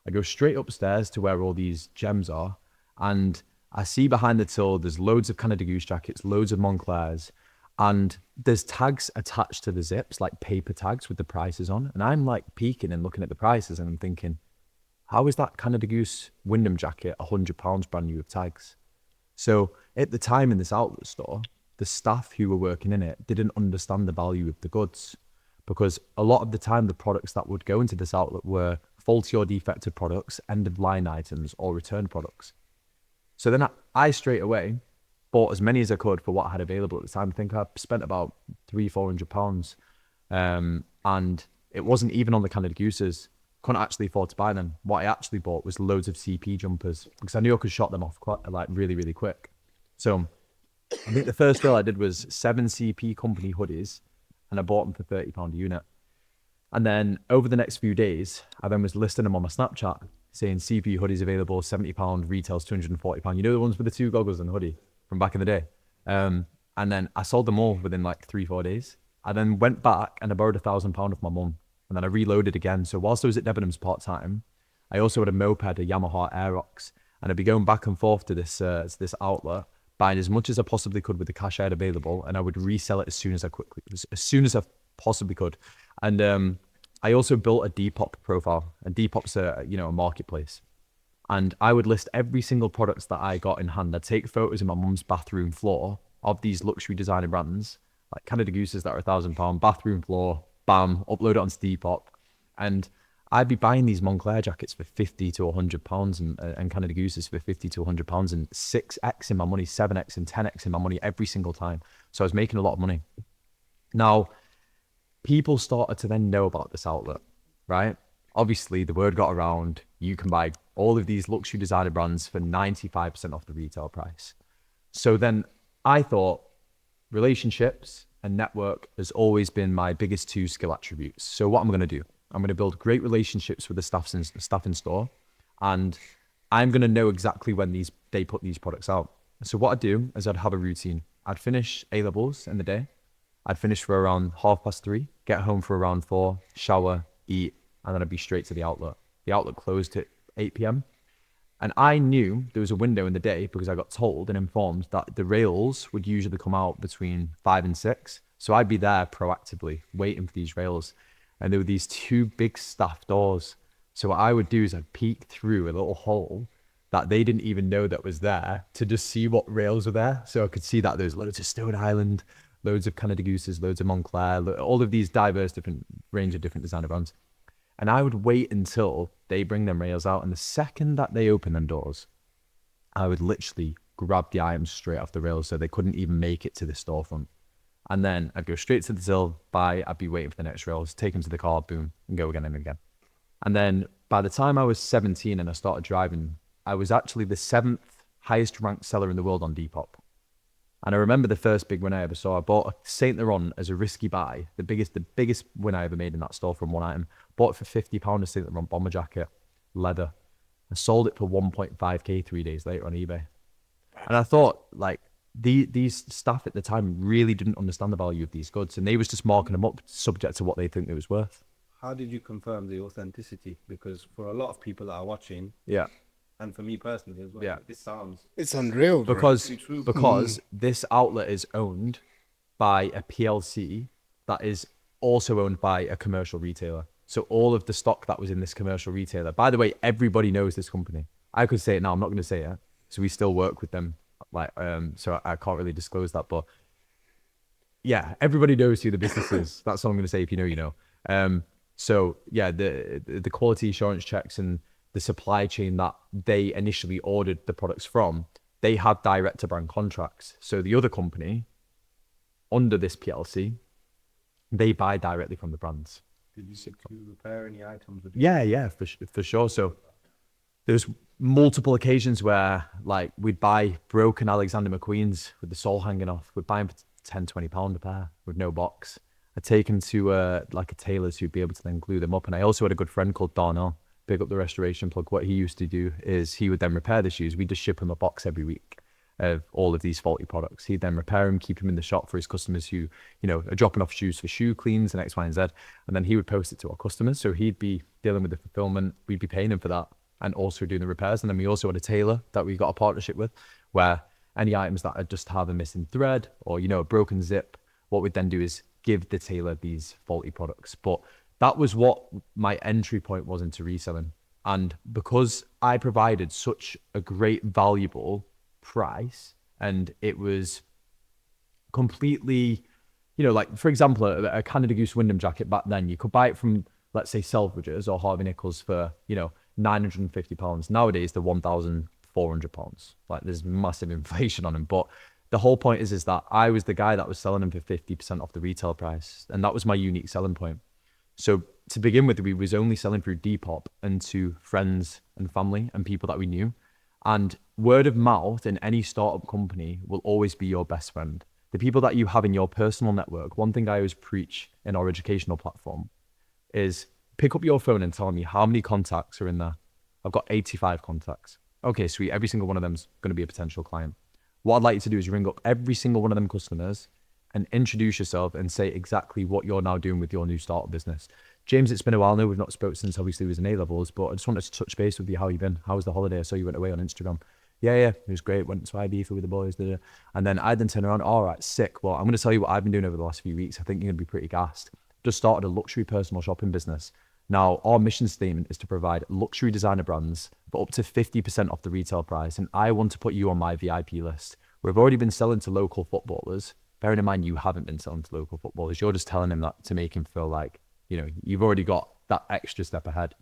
I go straight upstairs to where all these gems are, and I see behind the till there's loads of Canada Goose jackets, loads of Monclers, and there's tags attached to the zips, like paper tags with the prices on. And I'm like peeking and looking at the prices, and I'm thinking, how is that Canada Goose Wyndham jacket £100 brand new with tags? So at the time in this outlet store, the staff who were working in it didn't understand the value of the goods, because a lot of the time the products that would go into this outlet were faulty or defective products, end of line items, or returned products. So then I straight away bought as many as I could for what I had available at the time. I think I spent about £300-400, and it wasn't even on the Canada Gooses. Couldn't actually afford to buy them. What I actually bought was loads of CP jumpers, because I knew I could shot them off quite really, really quick. So I think the first deal I did was 7 CP company hoodies, and I bought them for £30 a unit. And then over the next few days, I then was listing them on my Snapchat, saying CP hoodies available, £70, retails £240. You know, the ones with the 2 goggles and the hoodie from back in the day. And then I sold them all within like 3-4 days. I then went back and I borrowed £1,000 off my mum, and then I reloaded again. So whilst I was at Debenhams part-time, I also had a moped, a Yamaha Aerox, and I'd be going back and forth to this outlet, buying as much as I possibly could with the cash I had available, and I would resell it as soon as I possibly could. And I also built a Depop profile, and Depop's a marketplace. And I would list every single products that I got in hand. I'd take photos of my mum's bathroom floor of these luxury designer brands, like Canada Gooses that are £1,000, bathroom floor, bam, upload it onto Depop. And I'd be buying these Moncler jackets for £50-100 and Canada Gooses for £50-100, and 6x in my money, 7x and 10x in my money every single time. So I was making a lot of money. Now, people started to then know about this outlet, right? Obviously, the word got around. You can buy all of these luxury designer brands for 95% off the retail price. So then I thought relationships and network has always been my biggest 2 skill attributes. So what I'm going to do, I'm going to build great relationships with the staff in store, and I'm going to know exactly when they put these products out. So what I'd do is I'd have a routine. I'd finish A-levels in the day. I'd finish for around 3:30, get home for around 4, shower, eat, and then I'd be straight to the outlet. The outlet closed at 8 p.m. And I knew there was a window in the day, because I got told and informed that the rails would usually come out between 5 and 6. So I'd be there proactively waiting for these rails. And there were these 2 big staff doors. So what I would do is I'd peek through a little hole that they didn't even know that was there, to just see what rails were there. So I could see that there's loads of Stone Island, loads of Canada Gooses, loads of Moncler, all of these diverse different range of different designer brands. And I would wait until they bring them rails out. And the second that they open them doors, I would literally grab the items straight off the rails, so they couldn't even make it to the storefront. And then I'd go straight to the till, buy, I'd be waiting for the next rails, take them to the car, boom, and go again and again. And then by the time I was 17 and I started driving, I was actually the 7th highest ranked seller in the world on Depop. And I remember the first big win I ever saw. I bought a Saint Laurent as a risky buy, the biggest win I ever made in that store from one item. Bought it for £50 a Saint Laurent bomber jacket, leather. I sold it for 1.5k 3 days later on eBay. And I thought, like, these staff at the time really didn't understand the value of these goods, and they was just marking them up subject to what they think it was worth. How did you confirm the authenticity? Because for a lot of people that are watching, Yeah. and for me personally as well, Yeah. this sounds It's unreal, bro. Because this outlet is owned by a PLC that is also owned by a commercial retailer. So all of the stock that was in this commercial retailer, by the way, everybody knows this company. I could say it now, I'm not going to say it. So we still work with them. Like, so I can't really disclose that, but yeah, everybody knows who the business is. That's all I'm going to say. If you know, you know. So yeah, the quality assurance checks and the supply chain that they initially ordered the products from, they had direct to brand contracts. So the other company under this PLC, they buy directly from the brands. Did you repair any items? Yeah, for sure. So there's multiple occasions where, like, we'd buy broken Alexander McQueen's with the sole hanging off. We'd buy them for £10-20 a pair with no box. I'd take them to like a tailor's who'd be able to then glue them up. And I also had a good friend called Darnell, big up the restoration plug. What he used to do is he would then repair the shoes. We'd just ship him a box every week of all of these faulty products. He'd then repair them, keep them in the shop for his customers who, you know, are dropping off shoes for shoe cleans and X, Y, and Z. And then he would post it to our customers. So he'd be dealing with the fulfillment. We'd be paying him for that and also doing the repairs. And then we also had a tailor that we got a partnership with, where any items that had just have a missing thread or, you know, a broken zip, what we'd then do is give the tailor these faulty products. But that was what my entry point was into reselling. And because I provided such a great, valuable price, and it was completely, you know, like, for example, a Canada Goose Wyndham jacket back then, you could buy it from, let's say, Selfridges or Harvey Nichols for, you know, £950. Nowadays, they're £1,400. Like, there's massive inflation on them. But the whole point is that I was the guy that was selling them for 50% off the retail price. And that was my unique selling point. So to begin with, we was only selling through Depop and to friends and family and people that we knew. And word of mouth in any startup company will always be your best friend. The people that you have in your personal network, one thing I always preach in our educational platform is pick up your phone and tell me how many contacts are in there. I've got 85 contacts. Okay, sweet. Every single one of them is going to be a potential client. What I'd like you to do is ring up every single one of them customers and introduce yourself and say exactly what you're now doing with your new startup business. James, it's been a while now. We've not spoken since obviously we was in A-levels, but I just wanted to touch base with you. How you been? How was the holiday? I saw you went away on Instagram. Yeah, it was great. Went to Ibiza with the boys. And then I then turn around, all right, sick. Well, I'm going to tell you what I've been doing over the last few weeks. I think you're going to be pretty gassed. Just started a luxury personal shopping business. Now, our mission statement is to provide luxury designer brands for up to 50% off the retail price. And I want to put you on my VIP list. We've already been selling to local footballers. Bearing in mind, you haven't been selling to local footballers. You're just telling them that to make him feel like, you know, you've already got that extra step ahead.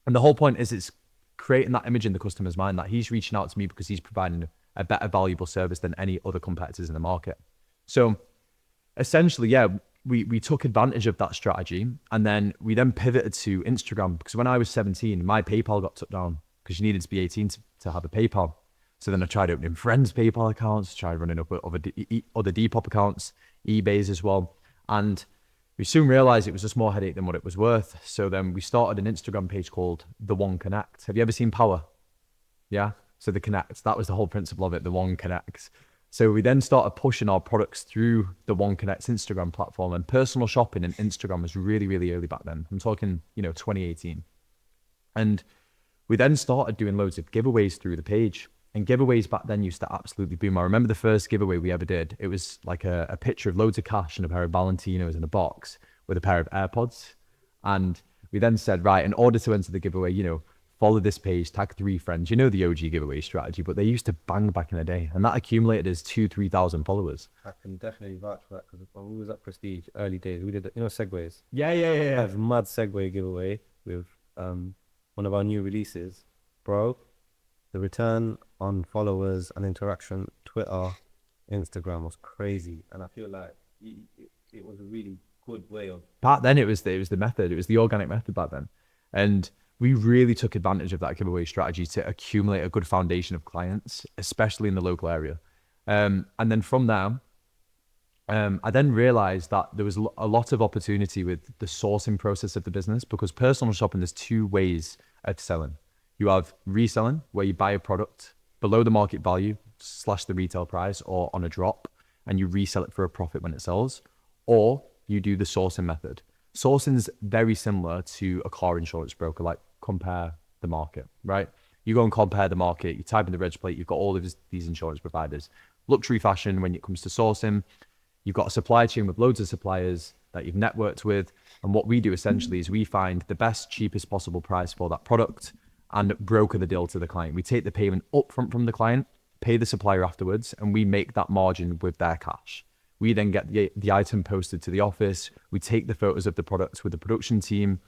And the whole point is it's creating that image in the customer's mind that he's reaching out to me because he's providing a better valuable service than any other competitors in the market. So essentially, yeah, we took advantage of that strategy, and then we then pivoted to Instagram, because when I was 17, my PayPal got took down because you needed to be 18 to have a PayPal. So then I tried opening friends' PayPal accounts, tried running up other Depop accounts, eBay's as well. And we soon realized it was just more headache than what it was worth. So then we started an Instagram page called The One Connect. Have you ever seen Power? Yeah? So the Connect, that was the whole principle of it, The One Connect. So we then started pushing our products through the One Connect's Instagram platform, and personal shopping in Instagram was really, really early back then. I'm talking, 2018. And we then started doing loads of giveaways through the page. And giveaways back then used to absolutely boom. I remember the first giveaway we ever did. It was like a picture of loads of cash and a pair of Valentinos in a box with a pair of AirPods. And we then said, right, in order to enter the giveaway, follow this page, tag 3 friends. You know the OG giveaway strategy, but they used to bang back in the day. And that accumulated as 2,000-3,000 followers. I can definitely vouch for that, because when we was at Prestige early days, we did, Segways. Yeah. A mad Segway giveaway with one of our new releases. Bro, the return on followers and interaction, Twitter, Instagram was crazy. And I feel like it was a really good way of. Back then, it was the method. It was the organic method back then, and we really took advantage of that giveaway strategy to accumulate a good foundation of clients, especially in the local area. And then from there, I then realized that there was a lot of opportunity with the sourcing process of the business, because personal shopping, there's two ways of selling. You have reselling, where you buy a product below the market value / the retail price or on a drop, and you resell it for a profit when it sells, or you do the sourcing method. Sourcing is very similar to a car insurance broker, like compare the market, right? You go and compare the market, you type in the reg plate, you've got all of these insurance providers. Luxury fashion, when it comes to sourcing, you've got a supply chain with loads of suppliers that you've networked with. And what we do essentially is we find the best, cheapest possible price for that product and broker the deal to the client. We take the payment upfront from the client, pay the supplier afterwards, and we make that margin with their cash. We then get the item posted to the office. We take the photos of the products with the production team,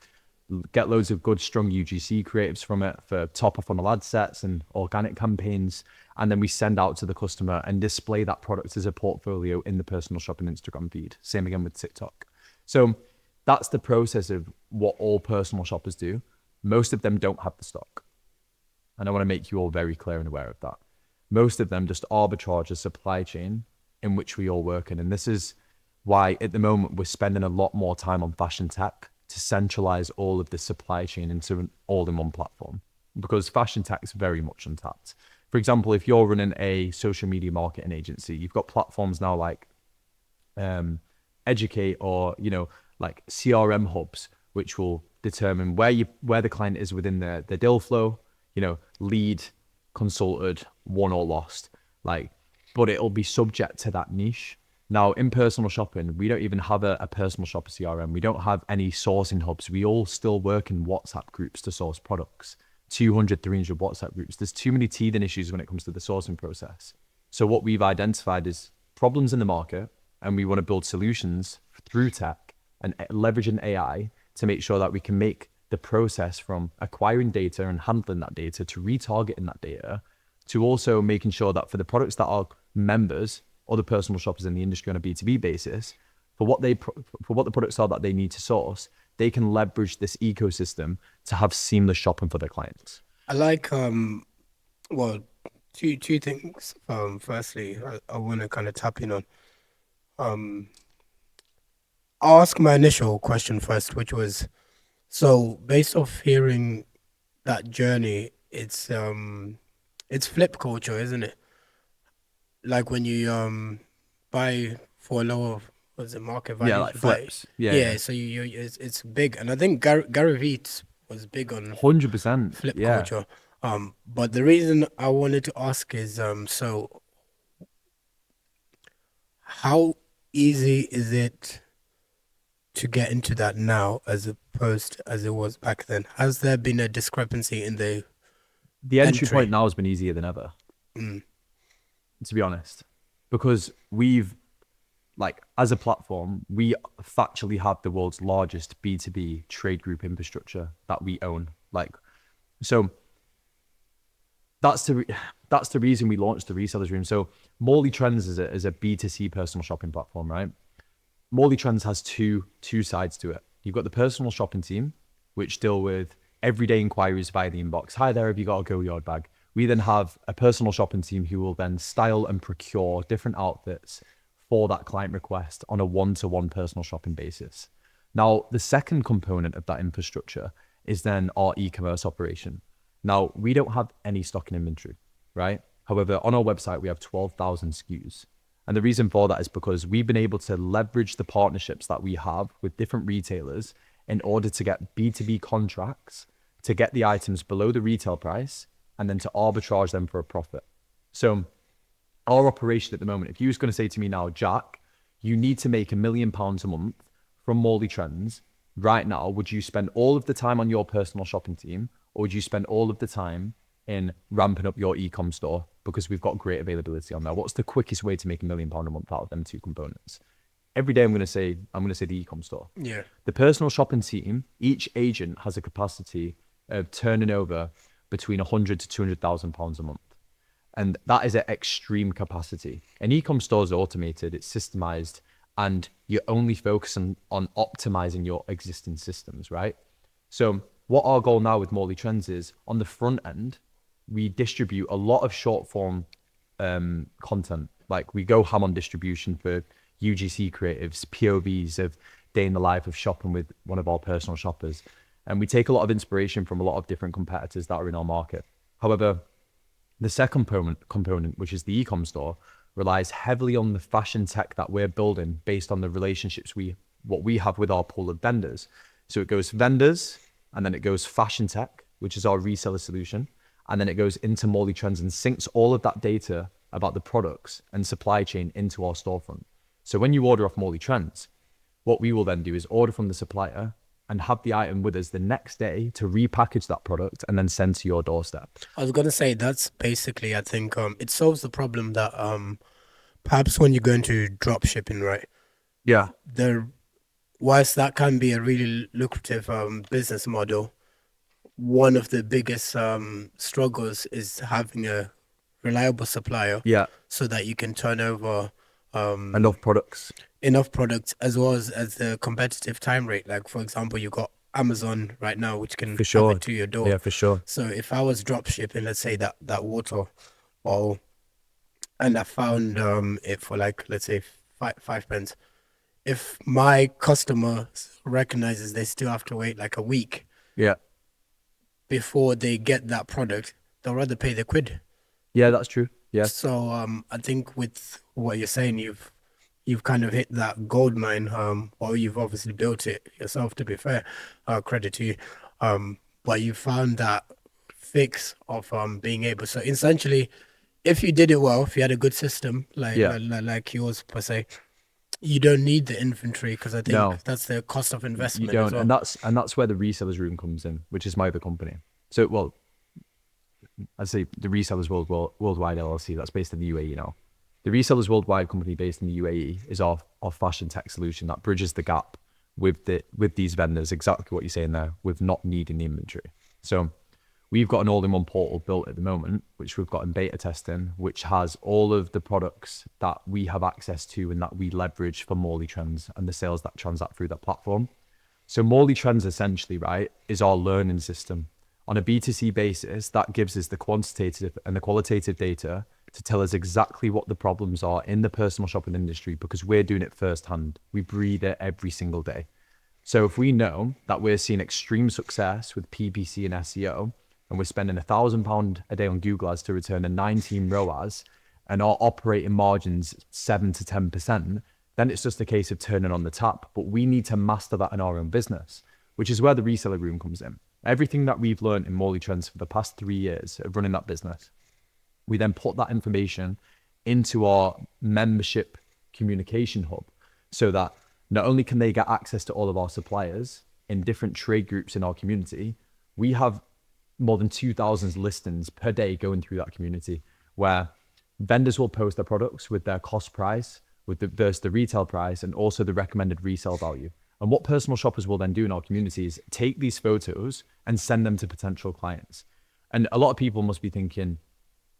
get loads of good, strong UGC creatives from it for top of funnel ad sets and organic campaigns. And then we send out to the customer and display that product as a portfolio in the personal shopping Instagram feed. Same again with TikTok. So that's the process of what all personal shoppers do. Most of them don't have the stock. And I want to make you all very clear and aware of that. Most of them just arbitrage a supply chain in which we all work in. And this is why at the moment we're spending a lot more time on fashion tech to centralize all of the supply chain into an all-in-one platform, because fashion tech is very much untapped. For example, if you're running a social media marketing agency, you've got platforms now like Educate or, like CRM hubs, which will determine where the client is within their deal flow, lead, consulted, won or lost, but it'll be subject to that niche. Now, in personal shopping, we don't even have a personal shopper CRM. We don't have any sourcing hubs. We all still work in WhatsApp groups to source products, 200, 300 WhatsApp groups. There's too many teething issues when it comes to the sourcing process. So what we've identified is problems in the market, and we want to build solutions through tech and leveraging AI to make sure that we can make the process from acquiring data and handling that data to retargeting that data to also making sure that for the products that our members, other personal shoppers in the industry on a B2B basis, for what the products are that they need to source, they can leverage this ecosystem to have seamless shopping for their clients. I like two things. Firstly, I want to kind of tap in on. I'll ask my initial question first, which was, so based off hearing that journey, it's flip culture, isn't it? Like when you buy for a lower, what's it, market value? Yeah, like flips. Yeah. So it's big, and I think Gary Vee was big on 100%. flip culture. But the reason I wanted to ask is, so how easy is it to get into that now as opposed as it was back then? Has there been a discrepancy in the entry point now has been easier than ever, to be honest, because we've, as a platform, we factually have the world's largest B2B trade group infrastructure that we own. So that's the reason we launched the Resellers Room. So MorleyTrends is a B2C personal shopping platform, right? MorleyTrends has two sides to it. You've got the personal shopping team, which deal with everyday inquiries via the inbox. Hi there, have you got a Go Yard bag? We then have a personal shopping team who will then style and procure different outfits for that client request on a one-to-one personal shopping basis. Now, the second component of that infrastructure is then our e-commerce operation. Now, we don't have any stock in inventory, right? However, on our website, we have 12,000 SKUs. And the reason for that is because we've been able to leverage the partnerships that we have with different retailers in order to get B2B contracts to get the items below the retail price and then to arbitrage them for a profit. So our operation at the moment, if you was going to say to me now, Jack, you need to make £1 million a month from MorleyTrends right now, would you spend all of the time on your personal shopping team, or would you spend all of the time in ramping up your e-com store? Because we've got great availability on there. What's the quickest way to make £1 million a month out of them two components? Every day I'm going to say the e-com store. Yeah. The personal shopping team, each agent has a capacity of turning over between 100 to 200,000 pounds a month. And that is an extreme capacity. An e-com store is automated, it's systemized, and you're only focusing on optimizing your existing systems, right? So what our goal now with MorleyTrends is, on the front end, we distribute a lot of short form content. Like, we go ham on distribution for UGC creatives, POVs of day in the life of shopping with one of our personal shoppers. And we take a lot of inspiration from a lot of different competitors that are in our market. However, the second component, which is the e-com store, relies heavily on the fashion tech that we're building based on the relationships what we have with our pool of vendors. So it goes vendors, and then it goes fashion tech, which is our reseller solution. And then it goes into MorleyTrends and syncs all of that data about the products and supply chain into our storefront. So when you order off MorleyTrends, what we will then do is order from the supplier and have the item with us the next day to repackage that product and then send to your doorstep. I was gonna say that's basically, I think, it solves the problem that perhaps when you go into drop shipping, right? Yeah. Whilst that can be a really lucrative business model, one of the biggest struggles is having a reliable supplier. Yeah. So that you can turn over Enough products, as well as the competitive time rate. Like, for example, you got Amazon right now, which can for sure. have it to your door. Yeah, for sure. So if I was drop shipping, let's say that water bottle, and I found it for, like, let's say five pence, if my customer recognizes they still have to wait like a week, Yeah. before they get that product, they'll rather pay the quid. Yeah, that's true. Yeah. So I think with what you're saying, you've kind of hit that gold mine, or you've obviously built it yourself, to be fair, credit to you. But you found that fix of being able, so essentially, if you did it well, if you had a good system like yours per se, you don't need the inventory, because I think that's the cost of investment. You don't, as well. and that's where the Resellers Room comes in, which is my other company. So, well, I'd say the Resellers Worldwide LLC, that's based in the UAE now. The Resellers Worldwide company based in the UAE is our fashion tech solution that bridges the gap with these vendors, exactly what you're saying there, with not needing the inventory. So we've got an all-in-one portal built at the moment, which we've got in beta testing, which has all of the products that we have access to and that we leverage for MorleyTrends and the sales that transact through that platform. So MorleyTrends essentially, right, is our learning system. On a B2C basis, that gives us the quantitative and the qualitative data to tell us exactly what the problems are in the personal shopping industry, because we're doing it firsthand. We breathe it every single day. So if we know that we're seeing extreme success with PPC and SEO, and we're spending £1,000 a day on Google Ads to return a 19 ROAS, and our operating margins 7 to 10%, then it's just a case of turning on the tap. But we need to master that in our own business, which is where the Reseller Room comes in. Everything that we've learned in MorleyTrends for the past 3 years of running that business, we then put that information into our membership communication hub, so that not only can they get access to all of our suppliers in different trade groups in our community, we have more than 2,000 listings per day going through that community, where vendors will post their products with their cost price, versus the retail price, and also the recommended resale value. And what personal shoppers will then do in our community is take these photos and send them to potential clients. And a lot of people must be thinking,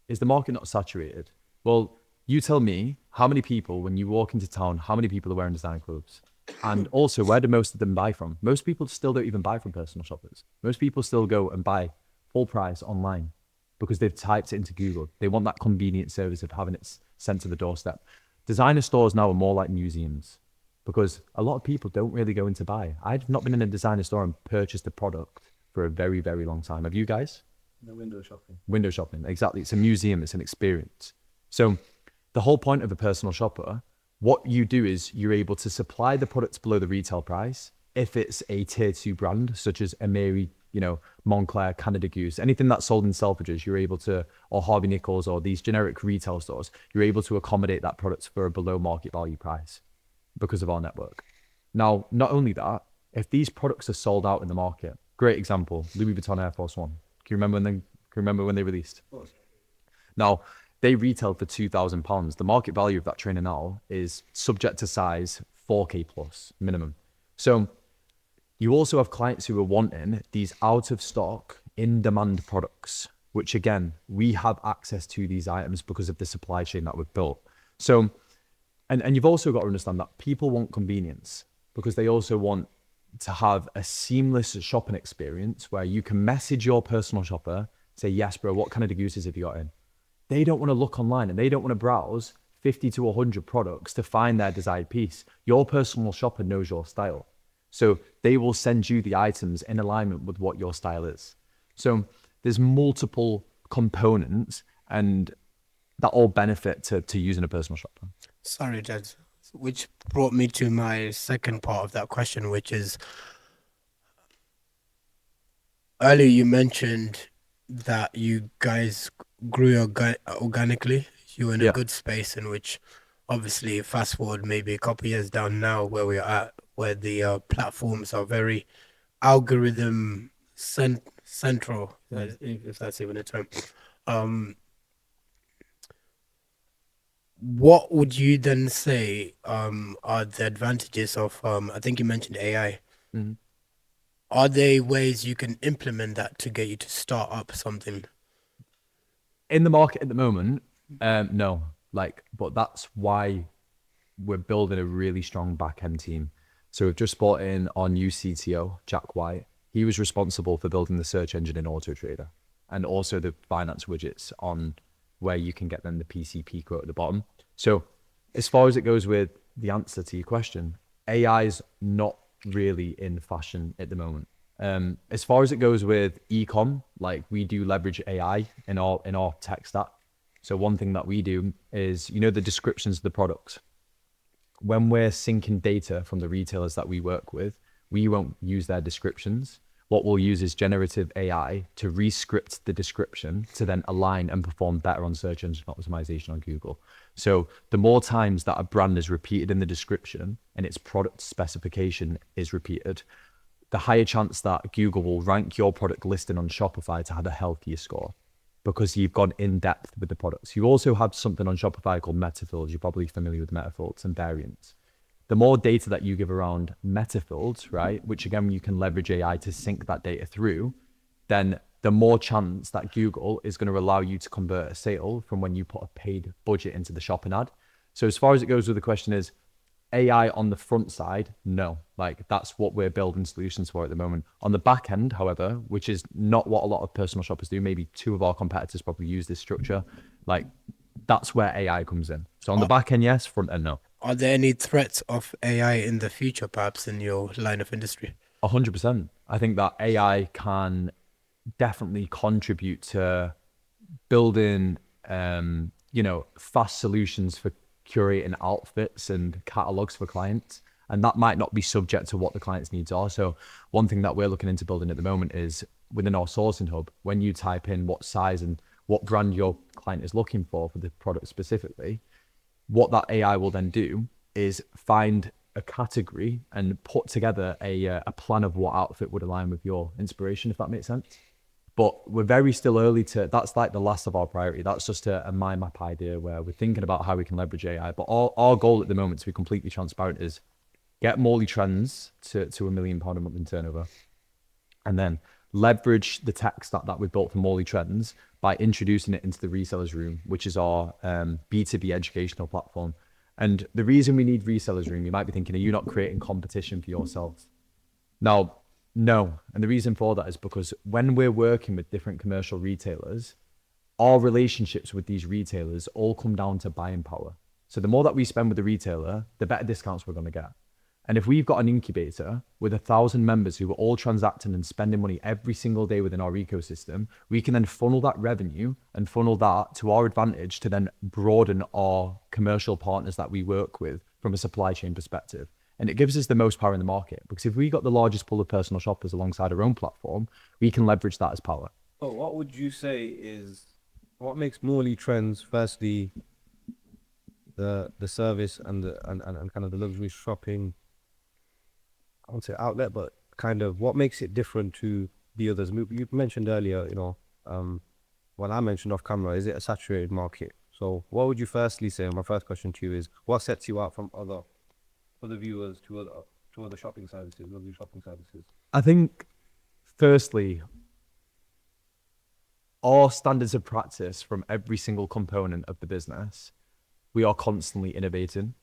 is the market not saturated? Well, you tell me, how many people, when you walk into town, how many people are wearing designer clothes? And also, where do most of them buy from? Most people still don't even buy from personal shoppers. Most people still go and buy full price online because they've typed it into Google. They want that convenient service of having it sent to the doorstep. Designer stores now are more like museums, because a lot of people don't really go in to buy. I've not been in a designer store and purchased a product for a very, very long time. Have you guys? No, window shopping. Window shopping, exactly. It's a museum, it's an experience. So the whole point of a personal shopper, what you do is you're able to supply the products below the retail price. If it's a tier 2 brand, such as Amiri, Montclair, Canada Goose, anything that's sold in Selfridges, you're able to, or Harvey Nichols, or these generic retail stores, you're able to accommodate that product for a below market value price because of our network. Now, not only that, if these products are sold out in the market, great example, Louis Vuitton Air Force One. Can you remember when they released? Now, they retail for £2,000. The market value of that trainer now is, subject to size, 4K plus minimum. So you also have clients who are wanting these out of stock, in demand products, which again, we have access to these items because of the supply chain that we've built. So And you've also got to understand that people want convenience because they also want to have a seamless shopping experience where you can message your personal shopper, say, yes, bro, what kind of deguses have you got in? They don't want to look online and they don't want to browse 50 to 100 products to find their desired piece. Your personal shopper knows your style. So they will send you the items in alignment with what your style is. So there's multiple components and that all benefit to using a personal shopper. Sorry, Jed, which brought me to my second part of that question, which is earlier you mentioned that you guys grew organically. You were in a good space in which, obviously, fast forward maybe a couple of years down now, where we're at, where the platforms are very algorithm central, if that's even a term. What would you then say are the advantages of I think you mentioned AI. Mhm. Are there ways you can implement that to get you to start up something? In the market at the moment, no. But that's why we're building a really strong back-end team. So we've just brought in our new CTO, Jack Ely. He was responsible for building the search engine in AutoTrader and also the finance widgets on where you can get then the PCP quote at the bottom. So as far as it goes with the answer to your question, AI is not really in fashion at the moment. As far as it goes with e-com, like we do leverage AI in our tech stack. So one thing that we do is, you know, the descriptions of the products. When we're syncing data from the retailers that we work with, we won't use their descriptions. What we'll use is generative AI to re-script the description to then align and perform better on search engine optimization on Google. So the more times that a brand is repeated in the description and its product specification is repeated, the higher chance that Google will rank your product listing on Shopify to have a healthier score because you've gone in depth with the products. You also have something on Shopify called metafields. You're probably familiar with metafields and variants. The more data that you give around metafields, right, which again, you can leverage AI to sync that data through, then the more chance that Google is going to allow you to convert a sale from when you put a paid budget into the shopping ad. So as far as it goes with the question is, AI on the front side, no. Like that's what we're building solutions for at the moment. On the back end, however, which is not what a lot of personal shoppers do, maybe two of our competitors probably use this structure, like that's where AI comes in. So on the back end, yes, front end, no. Are there any threats of AI in the future, perhaps in your line of industry? 100%. I think that AI can definitely contribute to building, fast solutions for curating outfits and catalogs for clients. And that might not be subject to what the client's needs are. So one thing that we're looking into building at the moment is within our sourcing hub, when you type in what size and what brand your client is looking for the product specifically, what that AI will then do is find a category and put together a plan of what outfit would align with your inspiration, if that makes sense. But we're very still early that's like the last of our priority. That's just a mind map idea where we're thinking about how we can leverage AI. But our goal at the moment, to be completely transparent, is get MorleyTrends to £1 million a month in turnover. And then leverage the tech stack that we built for MorleyTrends by introducing it into the Resellers Room, which is our B2B educational platform. And the reason we need Resellers Room, you might be thinking, are you not creating competition for yourselves? Now, no. And the reason for that is because when we're working with different commercial retailers, our relationships with these retailers all come down to buying power. So the more that we spend with the retailer, the better discounts we're going to get. And if we've got an incubator with 1,000 members who are all transacting and spending money every single day within our ecosystem, we can then funnel that revenue and funnel that to our advantage to then broaden our commercial partners that we work with from a supply chain perspective. And it gives us the most power in the market because if we got the largest pool of personal shoppers alongside our own platform, we can leverage that as power. But what would you say is what makes MorleyTrends firstly the service and kind of the luxury shopping, I won't say outlet, but kind of what makes it different to the others? You mentioned earlier, when I mentioned off camera, is it a saturated market? So what would you firstly say? My first question to you is what sets you out from other viewers to other shopping services, luxury shopping services? I think firstly, our standards of practice from every single component of the business, we are constantly innovating.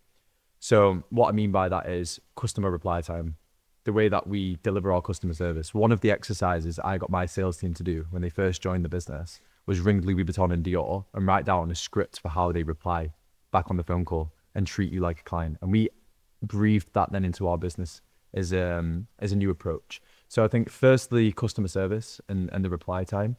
So what I mean by that is customer reply time, the way that we deliver our customer service. One of the exercises I got my sales team to do when they first joined the business was ring Louis Vuitton and Dior and write down a script for how they reply back on the phone call and treat you like a client. And we breathed that then into our business as a new approach. So I think firstly, customer service and the reply time.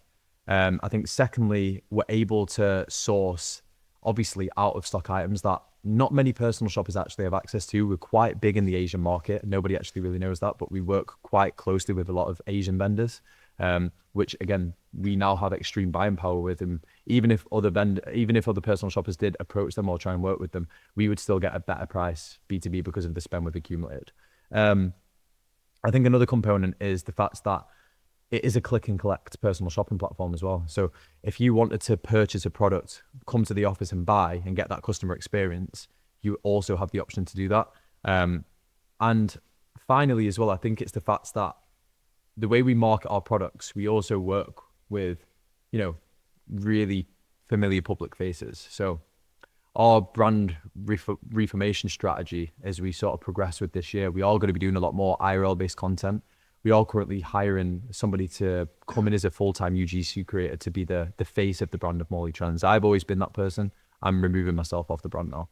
I think secondly, we're able to source obviously out of stock items that not many personal shoppers actually have access to. We're quite big in the Asian market. Nobody actually really knows that, but we work quite closely with a lot of Asian vendors, which again, we now have extreme buying power with them. Even if other personal shoppers did approach them or try and work with them, we would still get a better price B2B because of the spend we've accumulated. I think another component is the fact that it is a click and collect personal shopping platform as well. So if you wanted to purchase a product, come to the office and buy and get that customer experience, you also have the option to do that. And finally as well, I think it's the fact that the way we market our products, we also work with, really familiar public faces. So our brand reformation strategy, as we sort of progress with this year, we are going to be doing a lot more IRL based content. We are currently hiring somebody to come in as a full-time UGC creator to be the face of the brand of MorleyTrends. I've always been that person. I'm removing myself off the brand now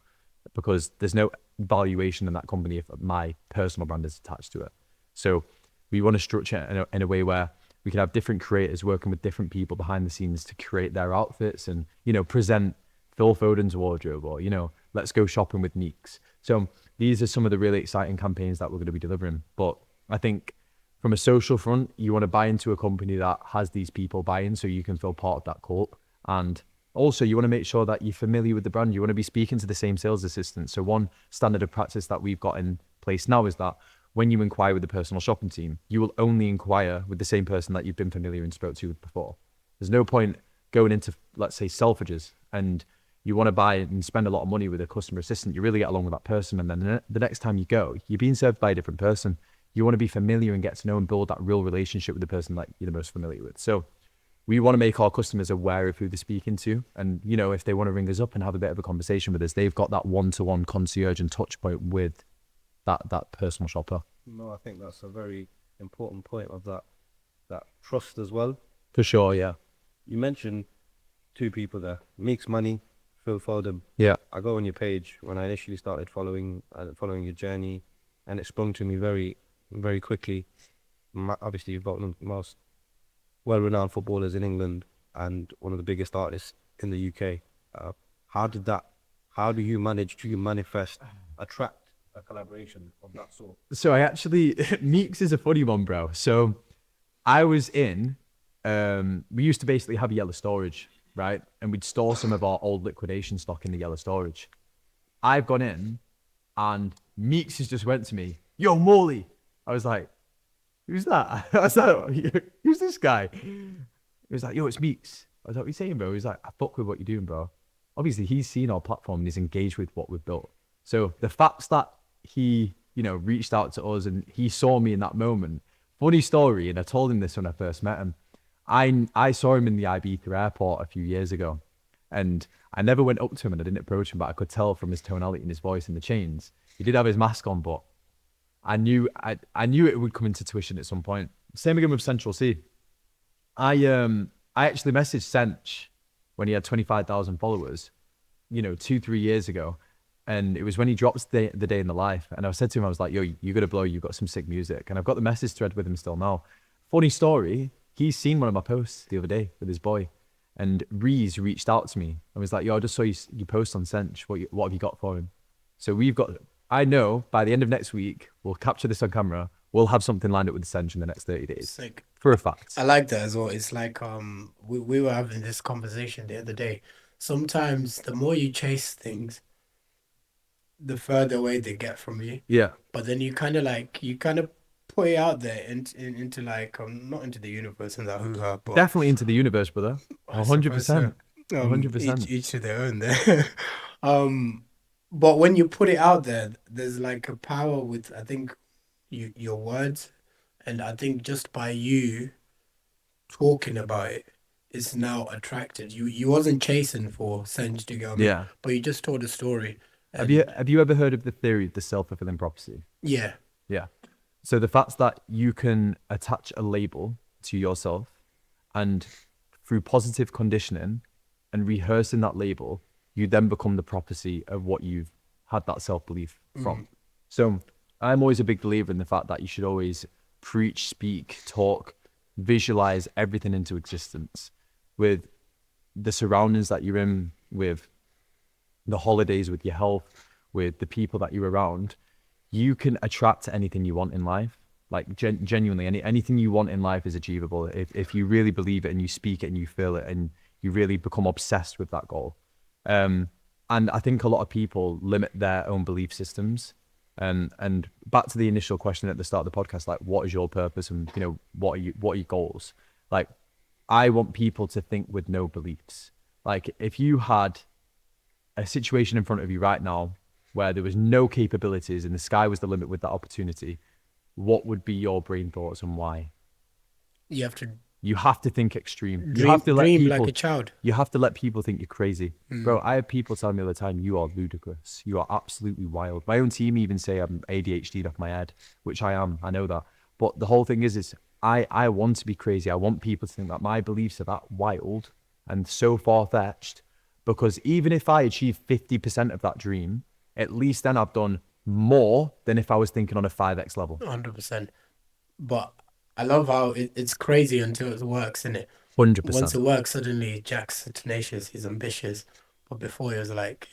because there's no valuation in that company if my personal brand is attached to it. So we want to structure it in a way where we can have different creators working with different people behind the scenes to create their outfits and, present Phil Foden's wardrobe or, let's go shopping with Meeks. So these are some of the really exciting campaigns that we're going to be delivering. But I think from a social front, you want to buy into a company that has these people buying so you can feel part of that cult. And also you want to make sure that you're familiar with the brand. You want to be speaking to the same sales assistant. So one standard of practice that we've got in place now is that when you inquire with the personal shopping team, you will only inquire with the same person that you've been familiar and spoke to before. There's no point going into, let's say, Selfridges and you want to buy and spend a lot of money with a customer assistant. You really get along with that person. And then the next time you go, you're being served by a different person. You want to be familiar and get to know and build that real relationship with the person that you're the most familiar with. So we want to make our customers aware of who they're speaking to. And, if they want to ring us up and have a bit of a conversation with us, they've got that one-to-one concierge and touch point with that personal shopper. No, I think that's a very important point of that trust as well. For sure, yeah. You mentioned two people there, Meeks Manny, Phil Foden. Yeah. I go on your page when I initially started following your journey, and it sprung to me very, very quickly. Obviously, you've got one of the most well-renowned footballers in England and one of the biggest artists in the UK. How do you manage to attract a collaboration of that sort? So Meeks is a funny one, bro. So I was we used to basically have yellow storage, right? And we'd store some of our old liquidation stock in the yellow storage. I've gone in and Meeks has just went to me, "Yo, Morley." I was like, "Who's that?" I was like, "Who's this guy?" He was like, "Yo, it's Meeks." I was like, "What are you saying, bro?" He's like, "I fuck with what you're doing, bro." Obviously, he's seen our platform and he's engaged with what we've built. So the fact that he, reached out to us and he saw me in that moment. Funny story, and I told him this when I first met him. I saw him in the Ibiza airport a few years ago, and I never went up to him and I didn't approach him, but I could tell from his tonality and his voice and the chains. He did have his mask on, but I knew it would come into tuition at some point. Same again with Central Cee. I actually messaged Centch when he had 25,000 followers, 2-3 years ago. And it was when he dropped the day in the life. And I said to him, I was like, "Yo, you're going to blow. You've got some sick music." And I've got the message thread with him still now. Funny story. He's seen one of my posts the other day with his boy. And Reese reached out to me and was like, "Yo, I just saw you post on Centch. What have you got for him?" So I know by the end of next week, we'll capture this on camera. We'll have something lined up with Centch in the next 30 days. Sick. For a fact. I like that as well. It's like we were having this conversation the other day. Sometimes the more you chase things, the further away they get from you. Yeah. But then you kind of put it out there into like not into the universe and that hoo-ha, but Definitely into the universe, brother. 100%. 100%. Each to their own there. But when you put it out there, there's like a power with, I think, your words, and I think just by you talking about it, it's now attracted. You wasn't chasing for Senj to go, Yeah. but you just told a story. Have you ever heard of the theory of the self-fulfilling prophecy? Yeah. Yeah. So the fact that you can attach a label to yourself, and through positive conditioning and rehearsing that label, you then become the prophecy of what you've had that self-belief from. So I'm always a big believer in the fact that you should always preach, speak, talk, visualize everything into existence with the surroundings that you're in, with the holidays, with your health, with the people that you're around. You can attract anything you want in life. Like genuinely, anything you want in life is achievable if you really believe it and you speak it and you feel it and you really become obsessed with that goal. And I think a lot of people limit their own belief systems. And back to the initial question at the start of the podcast, like, what is your purpose, and what are your goals? Like, I want people to think with no beliefs. Like, if you had a situation in front of you right now where there was no capabilities and the sky was the limit with that opportunity, what would be your brain thoughts and why? You have to You have to think extreme. dream, You have to let dream people, like a child. you have to let people think you're crazy. Bro, I have people telling me all the time, you are ludicrous. You are absolutely wild. My own team even say I'm ADHD'd off my head, which I am. I know that. But the whole thing is I want to be crazy. I want people to think that my beliefs are that wild and so far-fetched, because even if I achieve 50% of that dream, at least then I've done more than if I was thinking on a 5x level. 100%. But I love how it's crazy until it works, isn't it? 100%. Once it works, suddenly Jack's tenacious, he's ambitious. But before he was like,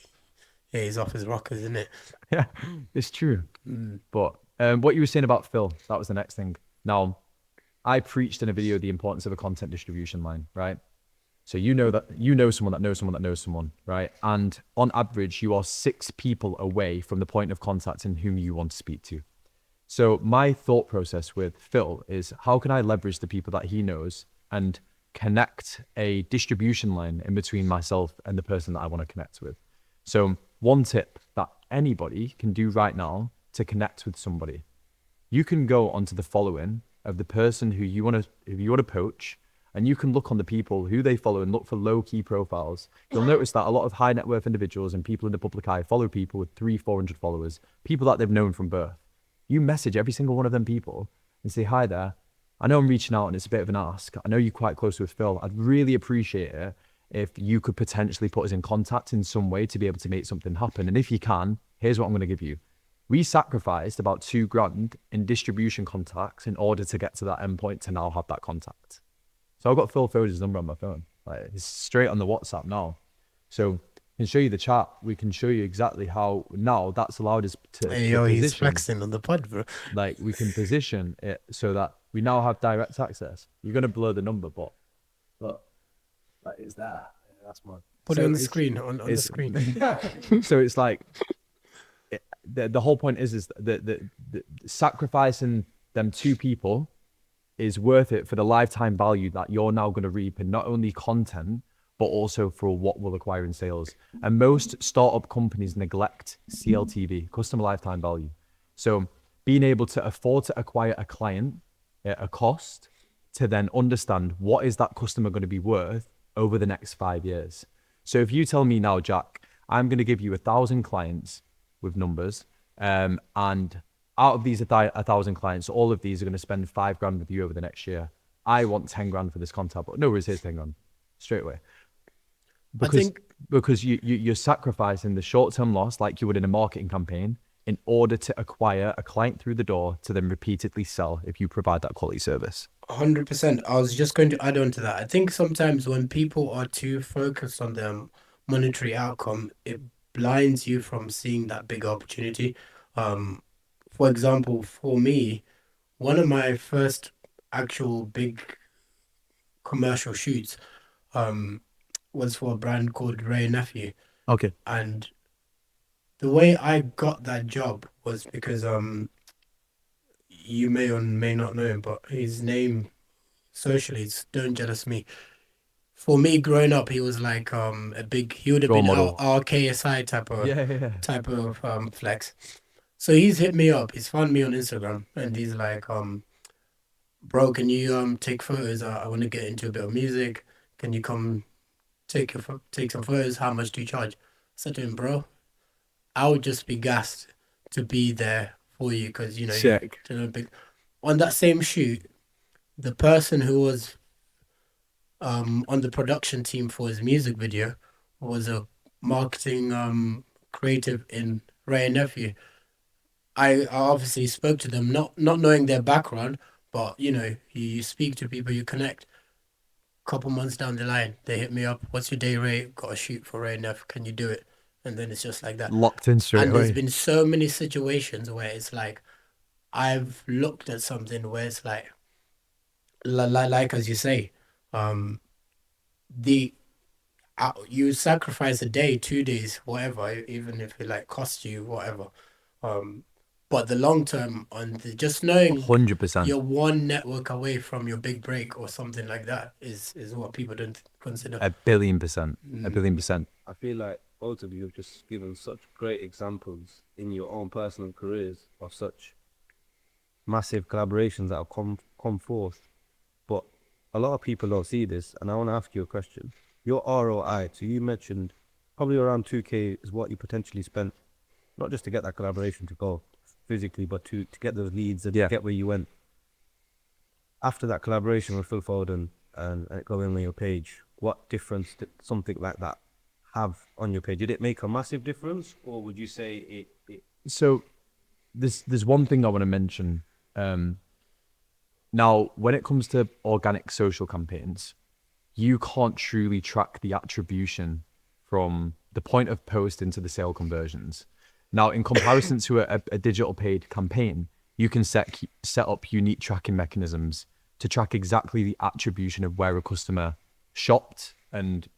yeah, he's off his rockers, isn't it? Yeah, it's true. But what you were saying about Phil, that was the next thing. Now, I preached in a video the importance of a content distribution line, right? So you know someone that knows someone that knows someone, right? And on average, you are 6 people away from the point of contact in whom you want to speak to. So my thought process with Phil is, how can I leverage the people that he knows and connect a distribution line in between myself and the person that I want to connect with? So one tip that anybody can do right now to connect with somebody, you can go onto the following of the person who you want to poach, and you can look on the people who they follow and look for low-key profiles. You'll notice that a lot of high net worth individuals and people in the public eye follow people with 300-400 followers, people that they've known from birth. You message every single one of them people and say, hi there, I know I'm reaching out and it's a bit of an ask. I know you're quite close with Phil. I'd really appreciate it if you could potentially put us in contact in some way to be able to make something happen. And if you can, here's what I'm going to give you. We sacrificed about $2,000 in distribution contacts in order to get to that endpoint to now have that contact. So I've got Phil Foden's number on my phone. Like, it's straight on the WhatsApp now. So I can show you the chat. We can show you exactly how now that's allowed us to Hey, yo, he's position. flexing on the pod, bro. Like, we can position it so that we now have direct access. You're going to blur the number, but like, it's there. Yeah, that's mine. Put So it on the it's- screen, on the screen. So it's like, the whole point is the sacrificing them 2 people is worth it for the lifetime value that you're now going to reap in not only content, but also for what will acquire in sales. And most startup companies neglect CLTV, customer lifetime value. So being able to afford to acquire a client at a cost to then understand what is that customer going to be worth over the next 5 years. So if you tell me now, Jack, I'm going to give you 1,000 clients with numbers, and out of these 1,000 clients, all of these are going to spend $5,000 with you over the next year. I want 10 grand for this contact, but no worries, here's 10 grand straight away. Because you're sacrificing the short-term loss, like you would in a marketing campaign, in order to acquire a client through the door to then repeatedly sell if you provide that quality service. 100%. I was just going to add on to that. I think sometimes when people are too focused on their monetary outcome, it blinds you from seeing that big opportunity. For example, for me, one of my first actual big commercial shoots was for a brand called Ray Nephew. Okay. And the way I got that job was because you may or may not know him, but his name socially is Don't Jealous Me. For me, growing up, he was like he would have Role been model. our KSI type of Yeah. flex. So he's hit me up. He's found me on Instagram, and he's like, bro, can you take photos? I want to get into a bit of music. Can you come take some photos? How much do you charge? I said to him, bro, I would just be gassed to be there for you because, you know, Sick. on that same shoot, the person who was on the production team for his music video was a marketing creative in Ray and Nephew. I obviously spoke to them, not knowing their background, but you know, you speak to people, you connect. Couple months down the line, they hit me up. What's your day rate? Got a shoot for Ray and Neff. Can you do it? And then it's just like that. Locked in straight And there's away. been so many situations where it's like I've looked at something where it's like as you say, the you sacrifice a day, 2 days, whatever, even if it like costs you whatever. But the long term on just knowing 100%. you're one network away from your big break or something like that is what people don't consider. 1,000,000,000%. 1,000,000,000%. I feel like both of you have just given such great examples in your own personal careers of such massive collaborations that have come forth. But a lot of people don't see this, and I want to ask you a question. Your ROI, so you mentioned probably around 2K is what you potentially spent, not just to get that collaboration to go physically, but to get those leads and get where you went. After that collaboration with Phil Foden and it going on your page, what difference did something like that have on your page? Did it make a massive difference, or would you say it So there's one thing I want to mention. Now, when it comes to organic social campaigns, you can't truly track the attribution from the point of post into the sale conversions. Now, in comparison to a digital paid campaign, you can set up unique tracking mechanisms to track exactly the attribution of where a customer shopped and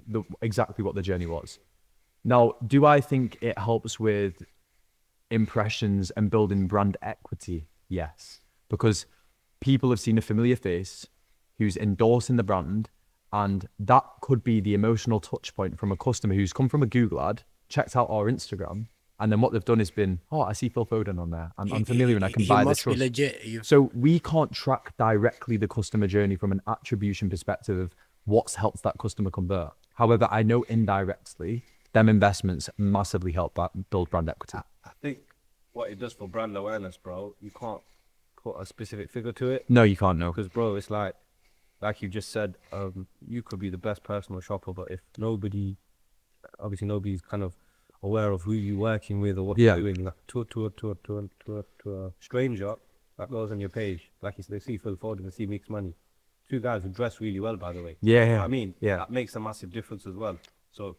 exactly what the journey was. Now, do I think it helps with impressions and building brand equity? Yes, because people have seen a familiar face who's endorsing the brand, and that could be the emotional touch point from a customer who's come from a Google ad, checked out our Instagram, and then what they've done has been, oh, I see Phil Foden on there. I'm familiar and I can buy the trust. He must be legit. So we can't track directly the customer journey from an attribution perspective of what's helped that customer convert. However, I know indirectly, them investments massively help build brand equity. I think what it does for brand awareness, bro, you can't put a specific figure to it. No, you can't know. Because, bro, it's like you just said, you could be the best personal shopper, but if nobody's kind of aware of who you're working with or what you're doing, like, to a stranger that goes on your page, like you said, they see Phil Foden, they see Meeks Manny, two guys who dress really well, by the way. Yeah. You know what I mean, that makes a massive difference as well. So,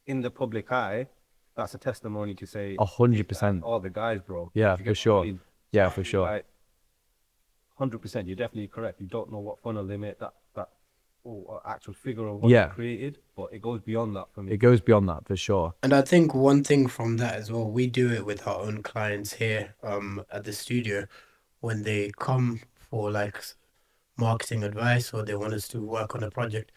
in the public eye, that's a testimony to say 100%. All the guys, bro. Yeah, for sure. Yeah, for sure. Like, 100%. You're definitely correct. You don't know what funnel they make that actual figure of what they created, but it goes beyond that for me. It goes beyond that for sure. And I think one thing from that as well, we do it with our own clients here at the studio when they come for like marketing advice or they want us to work on a project.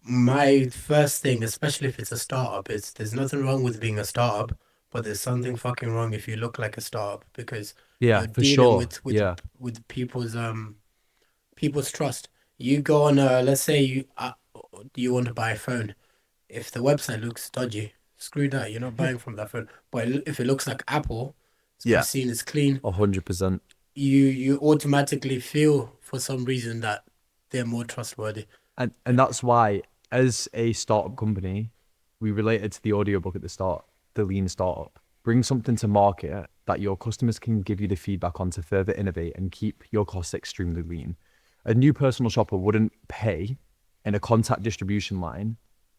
My first thing, especially if it's a startup, is there's nothing wrong with being a startup, but there's something fucking wrong if you look like a startup because you're dealing with people's trust. You go on let's say you want to buy a phone. If the website looks dodgy, screw that, you're not buying from that phone. But if it looks like Apple, it's pristine, it's clean, 100%, you automatically feel for some reason that they're more trustworthy. and that's why, as a startup company, we related to the audiobook at the start, the lean startup. Bring something to market that your customers can give you the feedback on to further innovate and keep your costs extremely lean. A new personal shopper wouldn't pay in a contact distribution line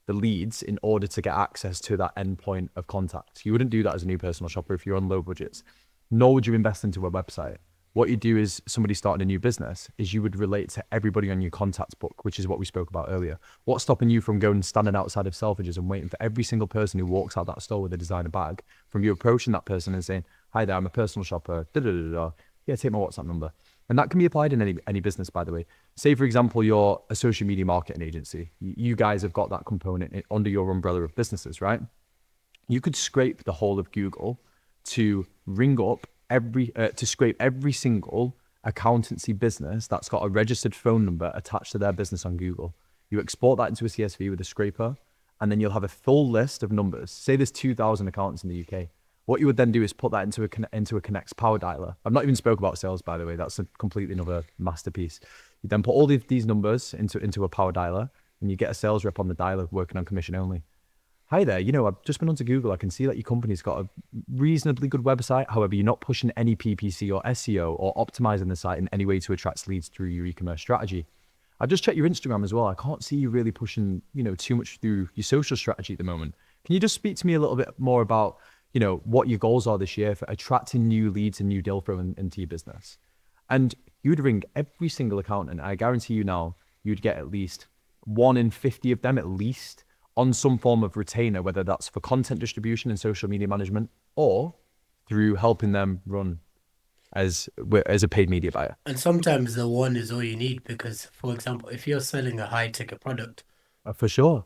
the leads in order to get access to that endpoint of contact. You wouldn't do that as a new personal shopper if you're on low budgets, nor would you invest into a website. What you do is somebody starting a new business is you would relate to everybody on your contacts book, which is what we spoke about earlier. What's stopping you from going standing outside of Selfridges and waiting for every single person who walks out that store with a designer bag, from you approaching that person and saying, hi there, I'm a personal shopper, yeah, take my WhatsApp number. And that can be applied in any business, by the way. Say, for example, you're a social media marketing agency. You guys have got that component under your umbrella of businesses, right? You could scrape the whole of Google to ring up to scrape every single accountancy business that's got a registered phone number attached to their business on Google. You export that into a CSV with a scraper, and then you'll have a full list of numbers. Say there's 2,000 accounts in the UK. What you would then do is put that into a Connect's power dialer. I've not even spoke about sales, by the way. That's a completely another masterpiece. You then put all these numbers into a power dialer, and you get a sales rep on the dialer working on commission only. Hi there, I've just been onto Google. I can see that your company's got a reasonably good website. However, you're not pushing any PPC or SEO or optimizing the site in any way to attract leads through your e-commerce strategy. I just checked your Instagram as well. I can't see you really pushing, too much through your social strategy at the moment. Can you just speak to me a little bit more about, what your goals are this year for attracting new leads and new deal flow into your business? And you'd ring every single account, and I guarantee you now, you'd get at least 1 in 50 of them at least on some form of retainer, whether that's for content distribution and social media management or through helping them run as a paid media buyer. And sometimes the one is all you need because, for example, if you're selling a high ticket product, For sure.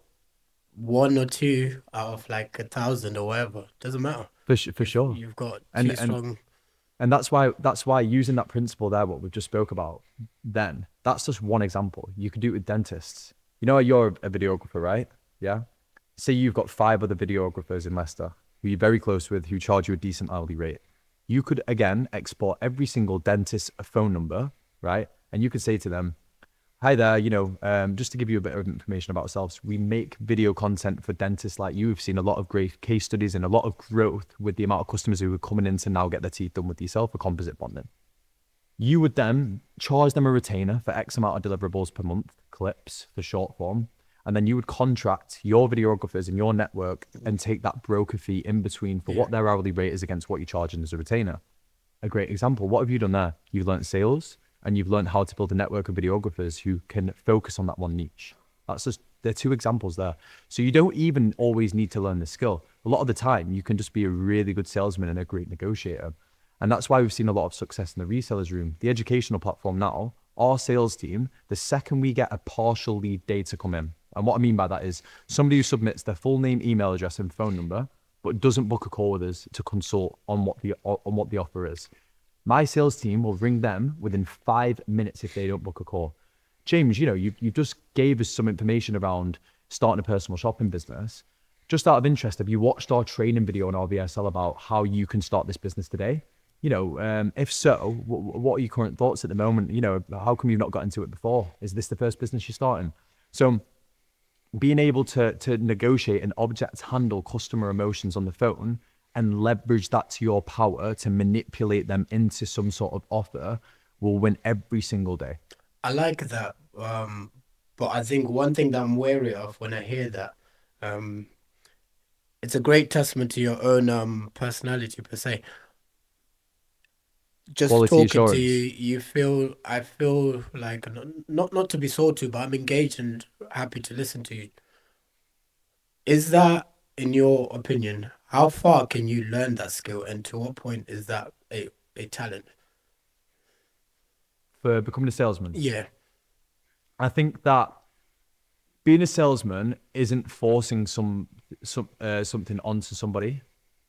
1 or 2 out of like 1,000 or whatever, doesn't matter. For sure. You've got And- two strong. And that's why using that principle there, what we just spoke about, then that's just one example. You could do it with dentists. You're a videographer, right? Yeah. Say you've got 5 other videographers in Leicester who you're very close with, who charge you a decent hourly rate. You could again export every single dentist's phone number, right? And you could say to them, hi there, just to give you a bit of information about ourselves, we make video content for dentists like you. We've seen a lot of great case studies and a lot of growth with the amount of customers who are coming in to now get their teeth done with yourself for composite bonding. You would then charge them a retainer for X amount of deliverables per month, clips for short form. And then you would contract your videographers in your network and take that broker fee in between for what their hourly rate is against what you're charging as a retainer. A great example. What have you done there? You've learned sales and you've learned how to build a network of videographers who can focus on that one niche. There are 2 examples there. So you don't even always need to learn the skill. A lot of the time, you can just be a really good salesman and a great negotiator. And that's why we've seen a lot of success in the Resellers Room, the educational platform now. Our sales team, the second we get a partial lead data come in, and what I mean by that is somebody who submits their full name, email address, and phone number, but doesn't book a call with us to consult on what the offer is. My sales team will ring them within 5 minutes if they don't book a call. James, you just gave us some information around starting a personal shopping business. Just out of interest, have you watched our training video on our VSL about how you can start this business today? If so, what are your current thoughts at the moment? How come you've not got into it before? Is this the first business you're starting? So being able to negotiate and object handle customer emotions on the phone and leverage that to your power to manipulate them into some sort of offer will win every single day. I like that. But I think one thing that I'm wary of when I hear that, it's a great testament to your own personality per se. Just Quality talking assurance. to you, I feel like not to be sold to, but I'm engaged and happy to listen to you. Is that, in your opinion, how far can you learn that skill, and to what point is that a talent? For becoming a salesman? Yeah. I think that being a salesman isn't forcing something onto somebody.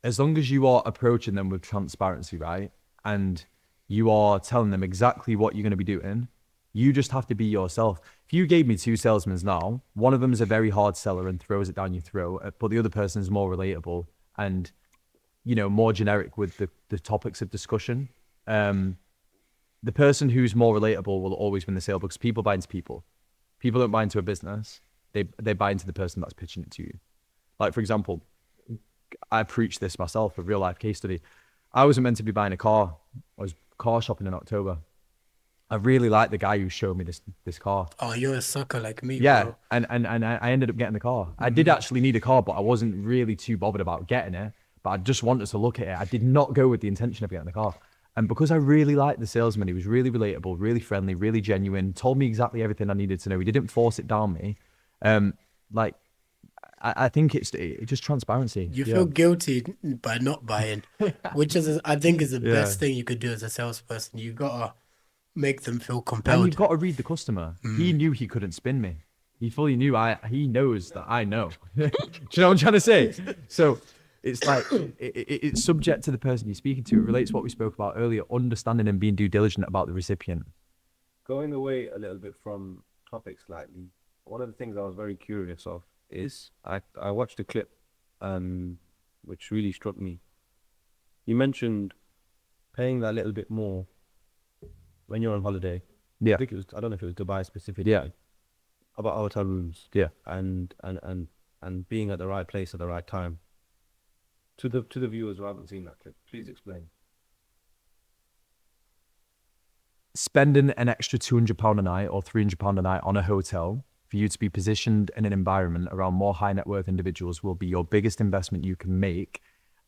As long as you are approaching them with transparency, right? And you are telling them exactly what you're going to be doing. You just have to be yourself. If you gave me 2 salesmen now, one of them is a very hard seller and throws it down your throat, but the other person is more relatable and, more generic with the topics of discussion. The person who's more relatable will always win the sale because people buy into people. People don't buy into a business. They buy into the person that's pitching it to you. Like, for example, I preached this myself, a real life case study. I wasn't meant to be buying a car. I was car shopping in October. I really liked the guy who showed me this car. Oh, you're a sucker like me, Yeah, bro. and I ended up getting the car. I did actually need a car, but I wasn't really too bothered about getting it. But I just wanted to look at it. I did not go with the intention of getting the car. And because I really liked the salesman, he was really relatable, really friendly, really genuine, told me exactly everything I needed to know. He didn't force it down me. I think it's just transparency. You feel guilty by not buying, which is, I think, is the Yeah. best thing you could do as a salesperson. You gotta make them feel And compelled. you've got to read the customer. He knew he couldn't spin me. He fully knew he knows that I know. Do you know what I'm trying to say? So it's like, it's subject to the person you're speaking to. It relates to what we spoke about earlier, understanding and being due diligent about the recipient. Going away a little bit from topic slightly, one of the things I was very curious of is I watched a clip, which really struck me. You mentioned paying that little bit more when you're on holiday. Yeah. I don't know if it was Dubai specifically. Yeah. About hotel rooms. Yeah. And being at the right place at the right time. To the viewers who haven't seen that clip, please explain. Spending an extra £200 a night or £300 a night on a hotel for you to be positioned in an environment around more high net worth individuals will be your biggest investment you can make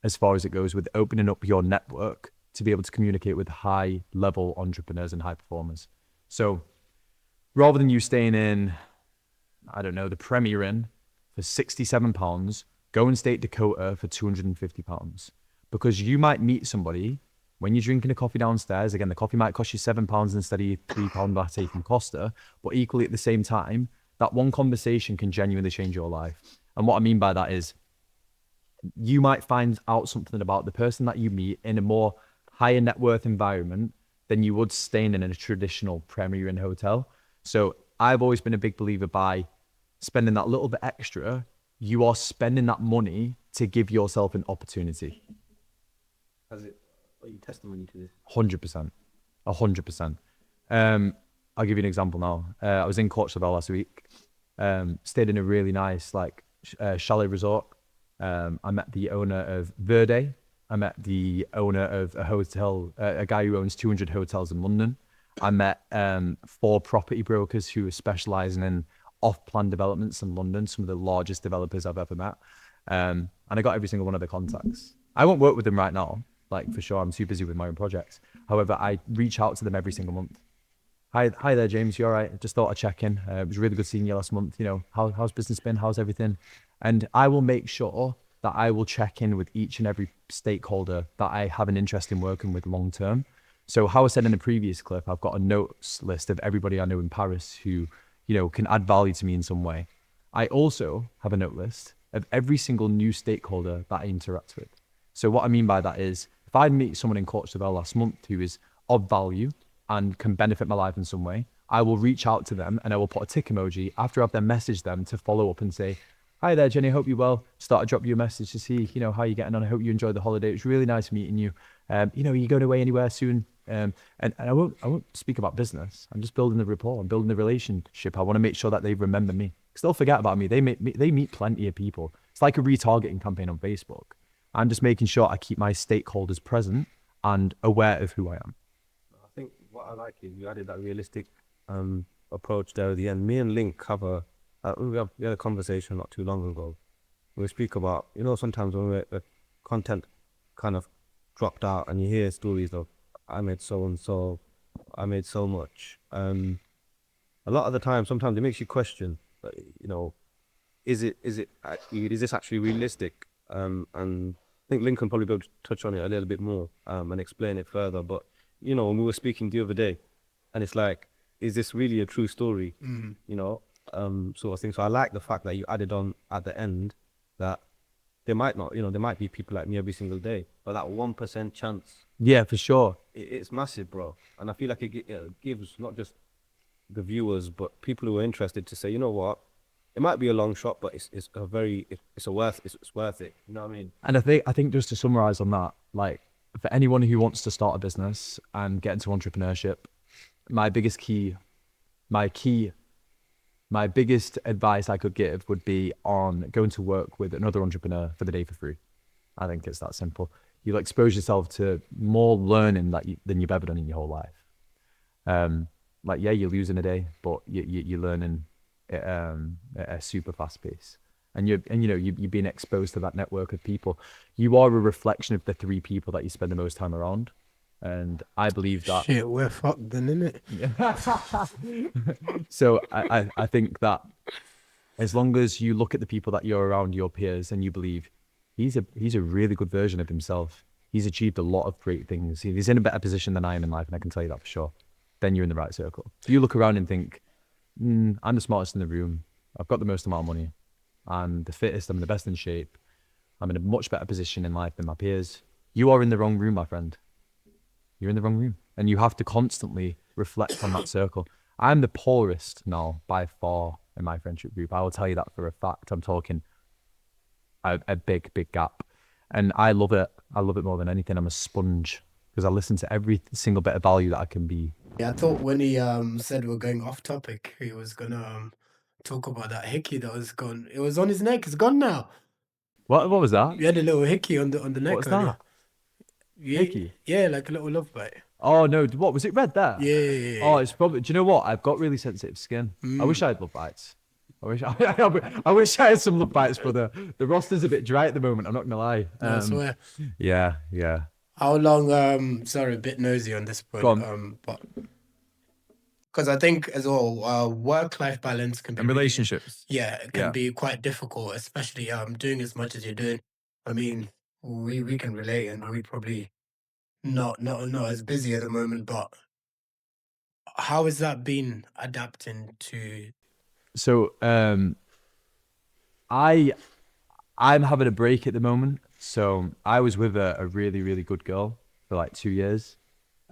as far as it goes with opening up your network to be able to communicate with high level entrepreneurs and high performers. So rather than you staying in, I don't know, the Premier Inn for £67, go and stay at Dakota for £250, because you might meet somebody when you're drinking a coffee downstairs. Again, the coffee might cost you £7 instead of your £3 latte from Costa, but equally at the same time, that one conversation can genuinely change your life. And what I mean by that is you might find out something about the person that you meet in a more higher net worth environment than you would staying in a traditional Premier Inn hotel. So I've always been a big believer by spending that little bit extra, you are spending that money to give yourself an opportunity. Are you testimony to this? 100%. 100%. I'll give you an example now. I was in Courchevel last week. Stayed in a really nice chalet resort. I met the owner of Verde. I met the owner of a hotel, a guy who owns 200 hotels in London. I met 4 property brokers who are specializing in off-plan developments in London, some of the largest developers I've ever met. And I got every single one of their contacts. I won't work with them right now, for sure. I'm too busy with my own projects. However, I reach out to them every single month. Hi there, James. You all right? Just thought I'd check in. It was really good seeing you last month. How's business been? How's everything? And I will make sure that I will check in with each and every stakeholder that I have an interest in working with long term. So how I said in the previous clip, I've got a notes list of everybody I know in Paris who, can add value to me in some way. I also have a note list of every single new stakeholder that I interact with. So what I mean by that is, if I meet someone in Courchevel last month who is of value and can benefit my life in some way, I will reach out to them and I will put a tick emoji after I've then messaged them to follow up and say, hi there, Jenny, hope you're well. Start to drop you a message to see, how you're getting on. I hope you enjoyed the holiday. It was really nice meeting you. Are you going away anywhere soon? And I won't speak about business. I'm just building the rapport. I'm building the relationship. I want to make sure that they remember me, because they'll forget about me. They meet plenty of people. It's like a retargeting campaign on Facebook. I'm just making sure I keep my stakeholders present and aware of who I am. I think what I like is you added that realistic approach there at the end. Me and Link have we had a conversation not too long ago. We speak about, sometimes when the content kind of dropped out and you hear stories of, I made so and so, I made so much. A lot of the time, sometimes it makes you question, is this actually realistic? And I think Lincoln probably be able to touch on it a little bit more and explain it further. But when we were speaking the other day, and it's like, is this really a true story? Sort of thing. So I like the fact that you added on at the end that there might not, there might be people like me every single day, but that 1% chance. Yeah, for sure. It's massive, bro. And I feel like it gives not just the viewers, but people who are interested to say, you know what, it might be a long shot, but it's worth it. You know what I mean? And I think just to summarize on that, for anyone who wants to start a business and get into entrepreneurship, my biggest advice I could give would be on going to work with another entrepreneur for the day for free. I think it's that simple. You'll expose yourself to more learning than you've ever done in your whole life. You're losing a day, but you're learning at a super fast pace. And you're being exposed to that network of people. You are a reflection of the 3 people that you spend the most time around. And I believe that. Shit, we're fucked then, innit? So I think that as long as you look at the people that you're around, your peers, and you believe he's a really good version of himself, he's achieved a lot of great things, he's in a better position than I am in life, and I can tell you that for sure, then you're in the right circle. If you look around and think, I'm the smartest in the room, I've got the most amount of money, I'm the fittest, I'm the best in shape, I'm in a much better position in life than my peers, you are in the wrong room, my friend. You're in the wrong room. And you have to constantly reflect on that circle. I'm the poorest now by far in my friendship group. I will tell you that for a fact. I'm talking a big gap, and I love it. I love it more than anything. I'm a sponge because I listen to every single bit of value that I can be. Yeah, I thought when he said we're going off topic, he was gonna talk about that hickey that was gone. It was on his neck. It's gone now. What was that? You had a little hickey on the neck. What was earlier. that? Yeah, Hickey? Yeah, like a little love bite. Oh no! What was it? Red there? Yeah. Oh, it's probably. Do you know what? I've got really sensitive skin. I wish I had love bites. I wish I had some love bites, but the roster's a bit dry at the moment. I'm not gonna lie. No, I swear. Yeah. How long? Sorry, a bit nosy on this point. Go on. But because I think as well, work-life balance can be And relationships. it can be quite difficult, especially doing as much as you're doing. I mean, we can relate, and we probably not as busy at the moment. But how has that been adapting to? So I'm having a break at the moment. So I was with a really, really good girl for like 2 years.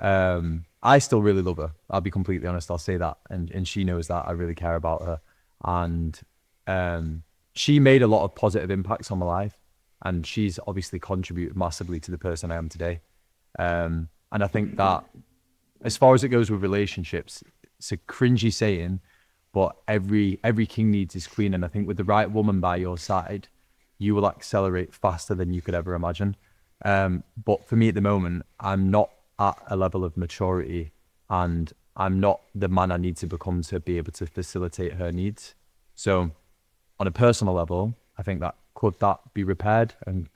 I still really love her. I'll be completely honest. I'll say that. And she knows that I really care about her. And she made a lot of positive impacts on my life. And she's obviously contributed massively to the person I am today. And I think that as far as it goes with relationships, it's a cringy saying, but every king needs his queen. And I think with the right woman by your side, you will accelerate faster than you could ever imagine. But for me at the moment, I'm not at a level of maturity, and I'm not the man I need to become to be able to facilitate her needs. So on a personal level, I think that could that be repaired, and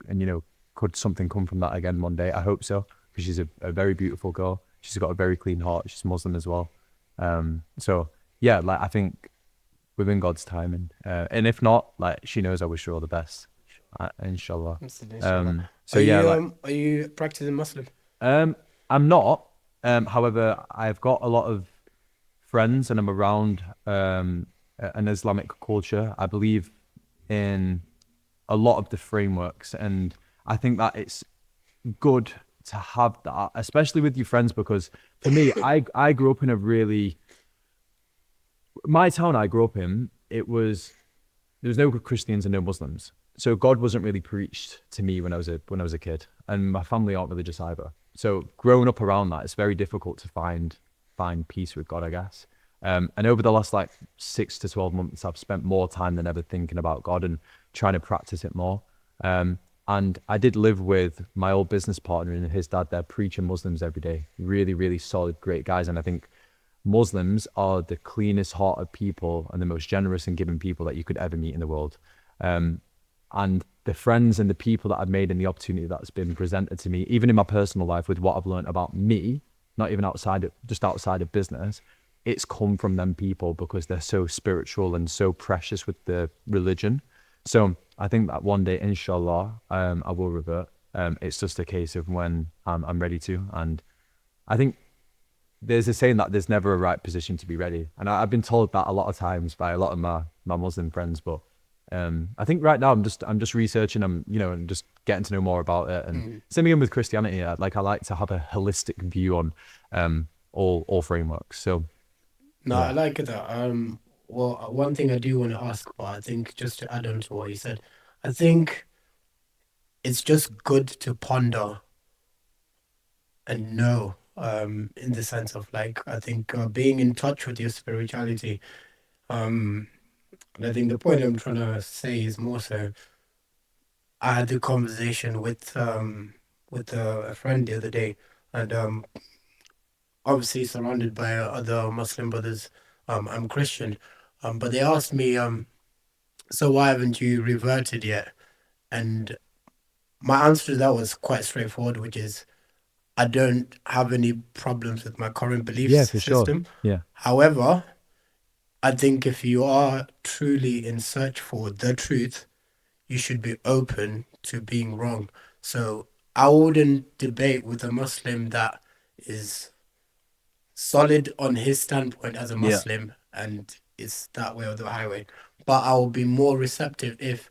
could something come from that again one day? I hope so, because she's a very beautiful girl. She's got a very clean heart. She's Muslim as well. So yeah, like I think within God's time, and if not, like she knows I wish her all the best. Inshallah. So Are you practicing Muslim? I'm not. However, I've got a lot of friends, and I'm around an Islamic culture. I believe in a lot of the frameworks, and I think that it's good to have that, especially with your friends, because for me, I grew up in my town I grew up in, there was no Christians and no Muslims. So God wasn't really preached to me when I was a kid, and my family aren't religious either. So growing up around that, it's very difficult to find peace with God, I guess. And over the last 6 to 12 months, I've spent more time than ever thinking about God and trying to practice it more. And I did live with my old business partner and his dad. They're preaching Muslims every day. Really, really solid, great guys. And I think Muslims are the cleanest hearted people and the most generous and giving people that you could ever meet in the world. And the friends and the people that I've made and the opportunity that's been presented to me, even in my personal life with what I've learned about me, not even outside of business, it's come from them people because they're so spiritual and so precious with the religion. So I think that one day, inshallah, I will revert. It's just a case of when I'm ready to. And I think there's a saying that there's never a right position to be ready. And I've been told that a lot of times by a lot of my Muslim friends, but I think right now I'm just researching, and just getting to know more about it. And same again with Christianity. I like to have a holistic view on all frameworks. So no, yeah. I like that. Well, one thing I do want to ask, but I think just to add on to what you said, I think it's just good to ponder and know, in the sense of I think being in touch with your spirituality. And I think the point I'm trying to say is more so, I had a conversation with a friend the other day, and obviously surrounded by other Muslim brothers. I'm Christian, but they asked me, so why haven't you reverted yet? And my answer to that was quite straightforward, which is I don't have any problems with my current belief system. Sure. Yeah. However, I think if you are truly in search for the truth, you should be open to being wrong. So I wouldn't debate with a Muslim that is solid on his standpoint as a Muslim and it's that way or the highway. But I will be more receptive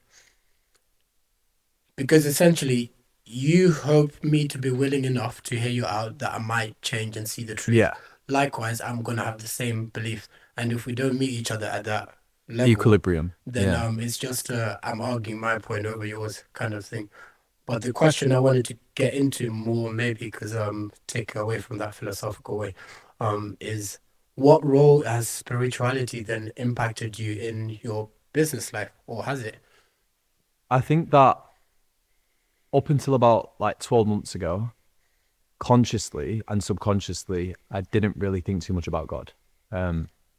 because essentially you hope me to be willing enough to hear you out that I might change and see the truth. Yeah. Likewise, I'm going to have the same belief. And if we don't meet each other at that level, Equilibrium. then Yeah. it's just I'm arguing my point over yours kind of thing. But the question I wanted to get into more, maybe because take away from that philosophical way, is what role has spirituality then impacted you in your business life, or has it? I think that up until about like 12 months ago, consciously and subconsciously, I didn't really think too much about God.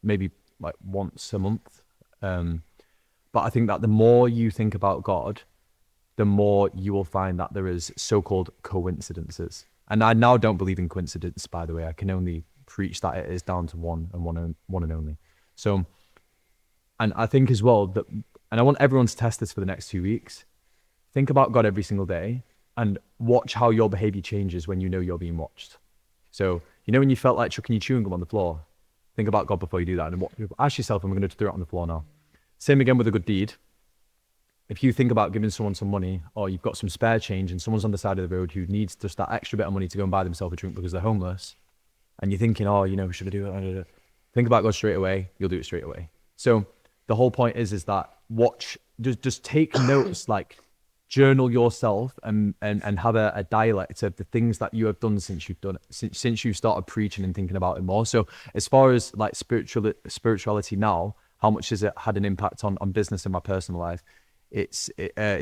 Maybe like once a month. But I think that the more you think about God, the more you will find that there is so-called coincidences. And I now don't believe in coincidence, by the way. I can only preach that it is down to one and only. So, and I think as well that, and I want everyone to test this for the next 2 weeks. Think about God every single day and watch how your behavior changes when you know you're being watched. So, you know, when you felt like chucking your chewing gum on the floor, think about God before you do that and ask yourself, I'm going to throw it on the floor now. Same again with a good deed. If you think about giving someone some money, or you've got some spare change and someone's on the side of the road who needs just that extra bit of money to go and buy themselves a drink because they're homeless, and you're thinking, oh, you know, should I do it? Think about God straight away. You'll do it straight away. So the whole point is that just take notes, like journal yourself and have a dialect of the things that you have done since you started preaching and thinking about it more. So as far as like spirituality now, how much has it had an impact on business and my personal life? It's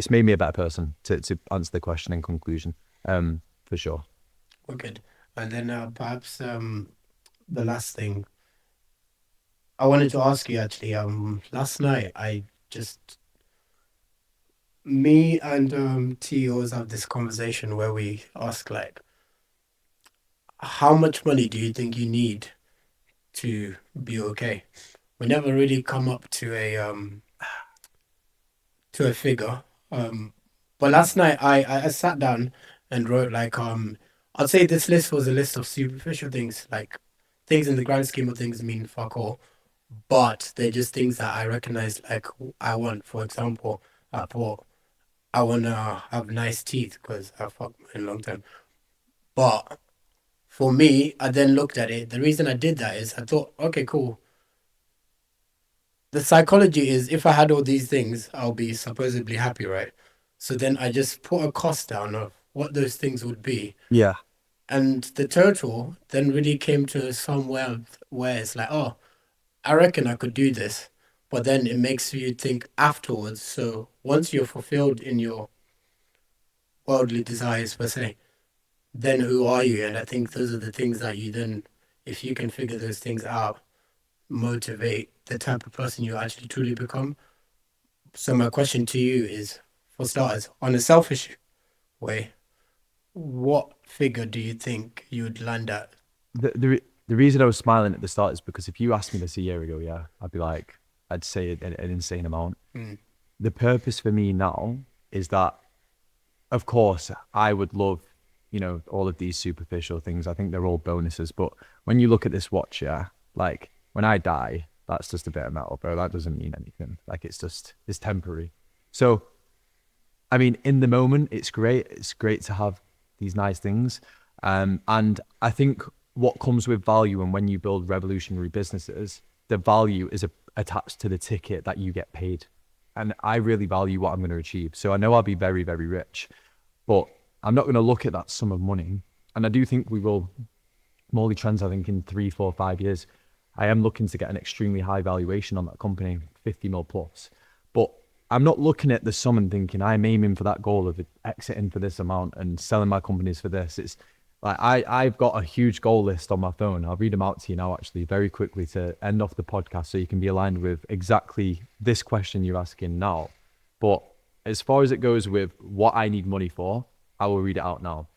made me a better person, to answer the question in conclusion, for sure. Well, good. And then perhaps the last thing I wanted to ask you actually, last night me and T always have this conversation where we ask like, how much money do you think you need to be okay? We never really come up to a figure. But last night I sat down and wrote like I'd say this list was a list of superficial things, like things in the grand scheme of things mean fuck all, but they're just things that I recognize. Like I want, for example, I thought I want to have nice teeth because I fucked in a long time. But for me, I then looked at it. The reason I did that is I thought, okay, cool. The psychology is if I had all these things, I'll be supposedly happy, right? So then I just put a cost down of what those things would be. Yeah. And the total then really came to somewhere where it's like, oh, I reckon I could do this. But then it makes you think afterwards. So once you're fulfilled in your worldly desires, per se, then who are you? And I think those are the things that you then, if you can figure those things out, motivate the type of person you actually truly become. So my question to you is, for starters, on a selfish way, what figure do you think you would land at? The reason I was smiling at the start is because if you asked me this a year ago, yeah, I'd be like, I'd say an insane amount. The purpose for me now is that, of course, I would love, you know, all of these superficial things. I think they're all bonuses. But when you look at this watch, yeah, like when I die, that's just a bit of metal, bro. That doesn't mean anything. Like it's temporary. So, I mean, in the moment, it's great. It's great to have these nice things. And I think what comes with value, and when you build revolutionary businesses, the value is attached to the ticket that you get paid. And I really value what I'm going to achieve. So I know I'll be very, very rich, but I'm not going to look at that sum of money. And I do think we will, MorleyTrends, I think in 3, 4, 5 years, I am looking to get an extremely high valuation on that company, 50 mil plus. But I'm not looking at the sum and thinking I'm aiming for that goal of exiting for this amount and selling my companies for this. It's like I've got a huge goal list on my phone. I'll read them out to you now, actually, very quickly to end off the podcast so you can be aligned with exactly this question you're asking now. But as far as it goes with what I need money for, I will read it out now.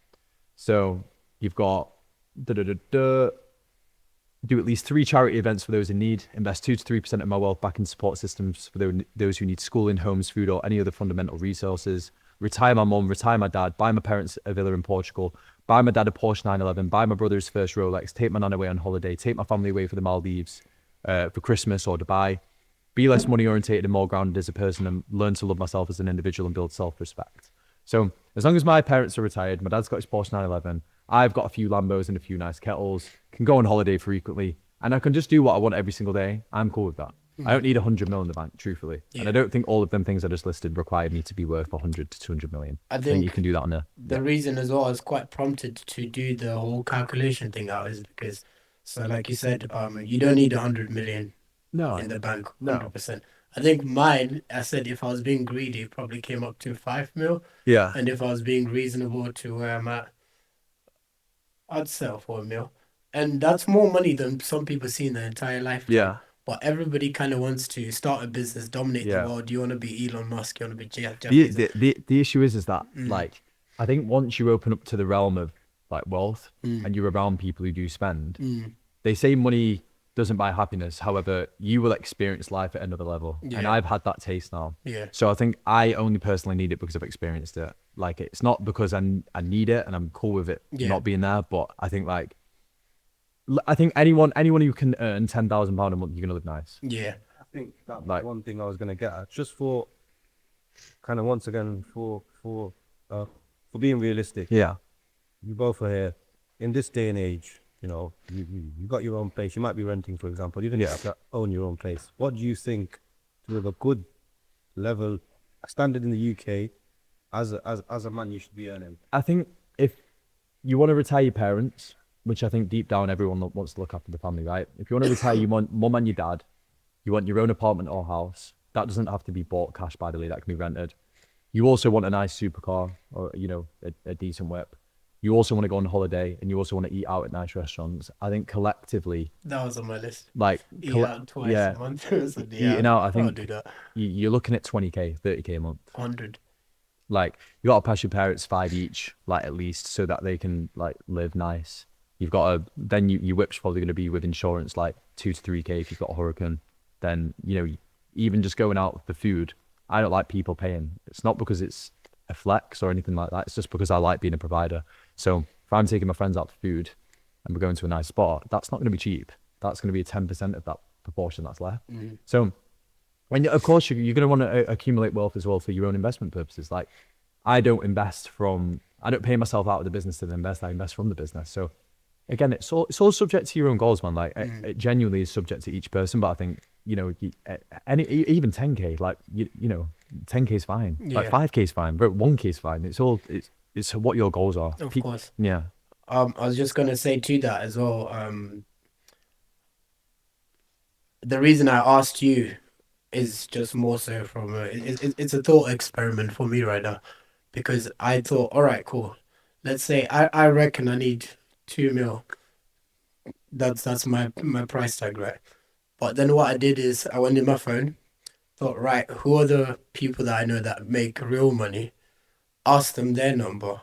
So you've got do at least 3 charity events for those in need, invest 2 to 3% of my wealth back in support systems for those who need schooling, homes, food, or any other fundamental resources, retire my mum, retire my dad, buy my parents a villa in Portugal, buy my dad a Porsche 911, buy my brother's first Rolex, take my nan away on holiday, take my family away for the Maldives for Christmas or Dubai, be less money orientated and more grounded as a person, and learn to love myself as an individual and build self-respect. So as long as my parents are retired, my dad's got his Porsche 911, I've got a few Lambos and a few nice kettles, can go on holiday frequently, and I can just do what I want every single day, I'm cool with that. I don't need 100 mil in the bank, truthfully. And I don't think all of them things I just listed require me to be worth 100 to 200 million. I think you can do that on a... The reason as well I was quite prompted to do the whole calculation thing out is because, so like you said, you don't need 100 million in the bank, 100%. I think mine, I said if I was being greedy, it probably came up to 5 mil. Yeah. And if I was being reasonable to where I'm at, I'd sell for 1 mil. And that's more money than some people see in their entire life. Yeah. But everybody kind of wants to start a business, dominate the world. You want to be Elon Musk, you want to be Jeff the issue is that, like, I think once you open up to the realm of, like, wealth and you're around people who do spend, they say money doesn't buy happiness. However, you will experience life at another level. Yeah. And I've had that taste now. Yeah. So I think I only personally need it because I've experienced it. Like, it's not because I need it and I'm cool with it not being there. But I think, like, anyone who can earn £10,000 a month, you're going to live nice. Yeah. I think that's like, one thing I was going to get at. Just for, kind of once again, for being realistic. Yeah. You both are here. In this day and age, you know, you got your own place. You might be renting, for example. You don't have to own your own place. What do you think, to have a good level, standard in the UK, as a man, you should be earning? I think if you want to retire your parents, which I think deep down everyone wants to look after the family, right? If you want to retire your mum and your dad, you want your own apartment or house. That doesn't have to be bought cash, by the way. That can be rented. You also want a nice supercar or, you know, a decent whip. You also want to go on holiday and you also want to eat out at nice restaurants. I think collectively... That was on my list. Like... Eat out twice a month. Eating out, I think... I'll do that. You're looking at 20k, 30k a month. 100. Like, you got to pass your parents 5 each, like, at least, so that they can, like, live nice. You've got to... Then your whip's probably going to be with insurance, like, 2 to 3k if you've got a Hurricane. Then, you know, even just going out for food, I don't like people paying. It's not because it's a flex or anything like that. It's just because I like being a provider. So if I'm taking my friends out for food and we're going to a nice spot, that's not going to be cheap. That's going to be 10% of that proportion that's left. Mm-hmm. So when of course you're going to want to accumulate wealth as well for your own investment purposes. Like, I don't pay myself out of the business to invest. I invest from the business. So again, it's all subject to your own goals, man. Like, it genuinely is subject to each person. But I think, you know, even 10k, like, you know, 10k is fine. Yeah. Like 5k is fine, but 1k is fine. It's what your goals are. Of course. Yeah. I was just gonna say to that as well. The reason I asked you is just more so from it's a thought experiment for me right now, because I thought, all right, cool. Let's say I reckon I need 2 mil. That's my price tag, right? But then what I did is I went in my phone, thought, right, who are the people that I know that make real money? Ask them their number,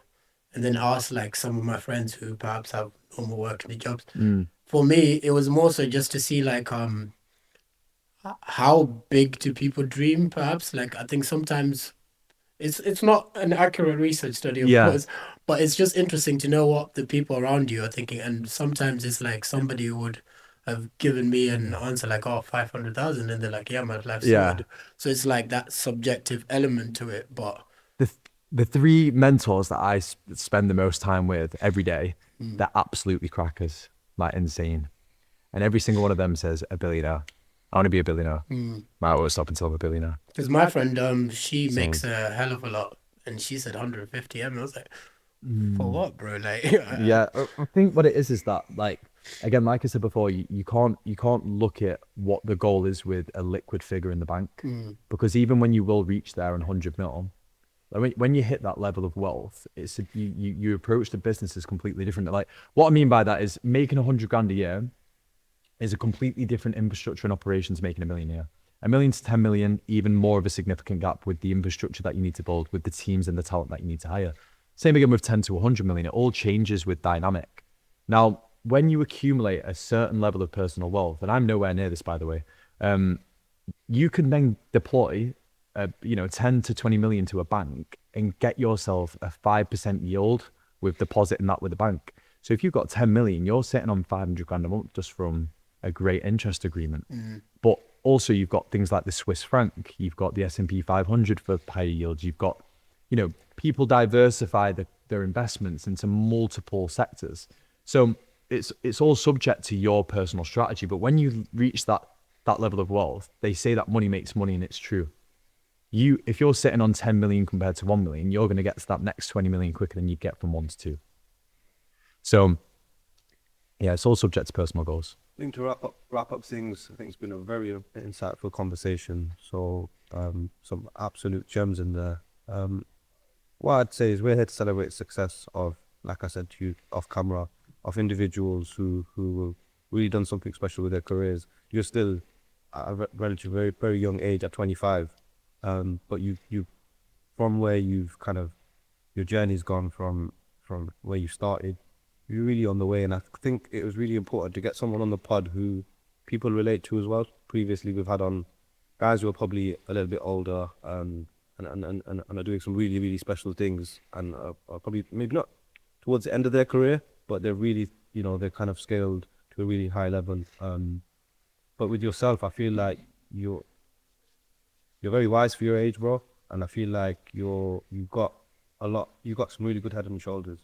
and then ask like some of my friends who perhaps have normal working jobs. For me, it was more so just to see like how big do people dream, perhaps. Like, I think sometimes it's not an accurate research study, of course, but it's just interesting to know what the people around you are thinking. And sometimes it's like somebody would have given me an answer like, 500,000, and they're like, yeah, my life's good. So it's like that subjective element to it. But the 3 mentors that I spend the most time with every day, they're absolutely crackers, like insane. And every single one of them says, a billionaire. I want to be a billionaire. I won't stop until I'm a billionaire. Because my friend, she makes a hell of a lot, and she said 150 M. I was like, for what, bro? Like, yeah, I think what it is that, like, again, like I said before, you can't look at what the goal is with a liquid figure in the bank, because even when you will reach there in 100 mil, like when you hit that level of wealth, it's you approach the business as completely different. Like, what I mean by that is making 100 grand a year is a completely different infrastructure and operations making $1 million a year. $1 million to 10 million, even more of a significant gap with the infrastructure that you need to build, with the teams and the talent that you need to hire. Same again with 10 to 100 million. It all changes with dynamic. Now, when you accumulate a certain level of personal wealth, and I'm nowhere near this, by the way, you can then deploy 10 to 20 million to a bank and get yourself a 5% yield with depositing that with the bank. So if you've got 10 million, you're sitting on 500 grand a month just from a great interest agreement. But also you've got things like the Swiss franc, you've got the S&P 500 for higher yields, you've got, people diversify their investments into multiple sectors. So it's all subject to your personal strategy. But when you reach that that level of wealth, they say that money makes money, and it's true. If you're sitting on 10 million compared to 1 million, you're going to get to that next 20 million quicker than you get from 1 to 2. So yeah, it's all subject to personal goals. I think to wrap up things, I think it's been a very insightful conversation. So some absolute gems in there. What I'd say is we're here to celebrate success of, like I said to you off camera, of individuals who have really done something special with their careers. You're still at a relatively very, very young age at 25, but you from where you've kind of, your journey's gone from where you started, you're really on the way. And I think it was really important to get someone on the pod who people relate to as well. Previously, we've had on guys who are probably a little bit older and are doing some really, really special things, and are probably maybe not towards the end of their career, but they're really, they're kind of scaled to a really high level. But with yourself, I feel like you're very wise for your age, bro, and I feel like you've got some really good head on your shoulders.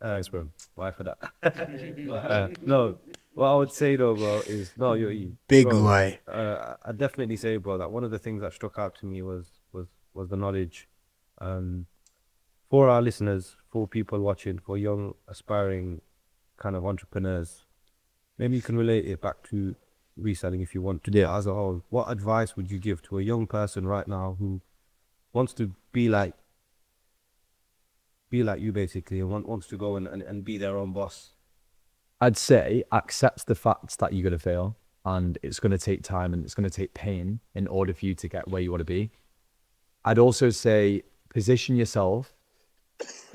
Thanks, bro. Why for that? No, what I would say though, bro, is you're Big bro, why. I definitely say, bro, that one of the things that struck out to me was the knowledge. For our listeners, for people watching, for young aspiring kind of entrepreneurs, maybe you can relate it back to reselling if you want to. Yeah. As a whole, what advice would you give to a young person right now who wants to be like you basically, and wants to go and be their own boss? I'd say accept the fact that you're going to fail, and it's going to take time and it's going to take pain in order for you to get where you want to be. I'd also say position yourself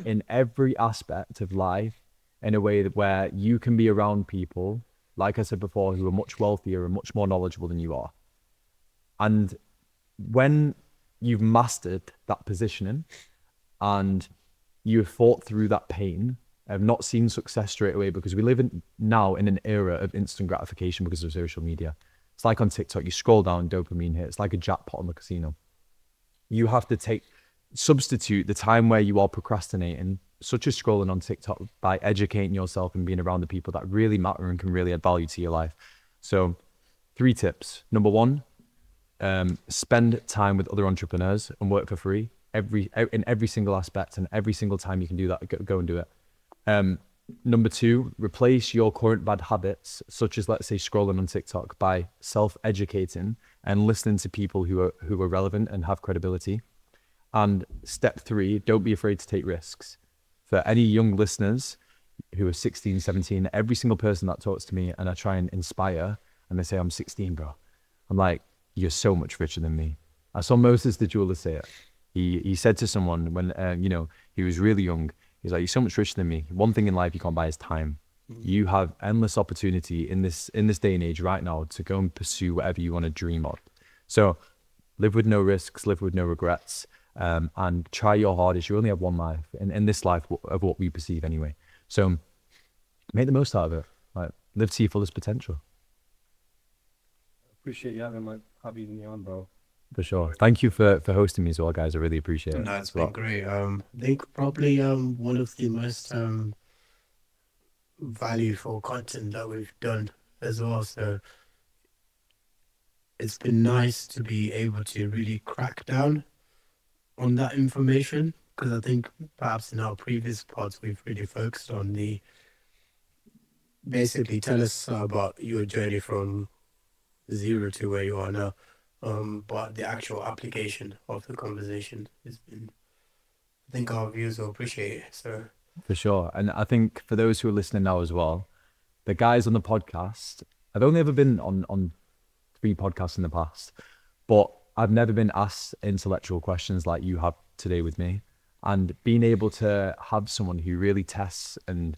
in every aspect of life in a way that where you can be around people, like I said before, who are much wealthier and much more knowledgeable than you are. And when you've mastered that positioning and you've fought through that pain, I've not seen success straight away, because we live now in an era of instant gratification because of social media. It's like on TikTok, you scroll down, dopamine hit. It's like a jackpot on the casino. You have to substitute the time where you are procrastinating, such as scrolling on TikTok, by educating yourself and being around the people that really matter and can really add value to your life. So 3 tips. Number 1, spend time with other entrepreneurs and work for free in every single aspect, and every single time you can do that, go and do it. Number 2, replace your current bad habits, such as, let's say, scrolling on TikTok, by self-educating and listening to people who are relevant and have credibility. And step 3, don't be afraid to take risks. For any young listeners who are 16, 17, every single person that talks to me and I try and inspire, and they say, I'm 16, bro. I'm like, you're so much richer than me. I saw Moses the jeweler say it. He said to someone when, he was really young, he's like, you're so much richer than me. One thing in life you can't buy is time. You have endless opportunity in this day and age right now to go and pursue whatever you want to dream of. So live with no risks, live with no regrets, and try your hardest. You only have one life, in this life of what we perceive anyway. So make the most out of it. Like, live to your fullest potential. Appreciate you having me on, bro. For sure. Thank you for hosting me as well, guys. I really appreciate it. No, it's been great. I think probably one of the most valuable content that we've done as well. So it's been nice to be able to really crack down on that information, because I think perhaps in our previous pods we've really focused on basically tell us about your journey from 0 to where you are now. But the actual application of the conversation has been, I think our viewers will appreciate it. So for sure. And I think for those who are listening now as well, the guys on the podcast, I've only ever been on 3 podcasts in the past, but I've never been asked intellectual questions like you have today with me. And being able to have someone who really tests and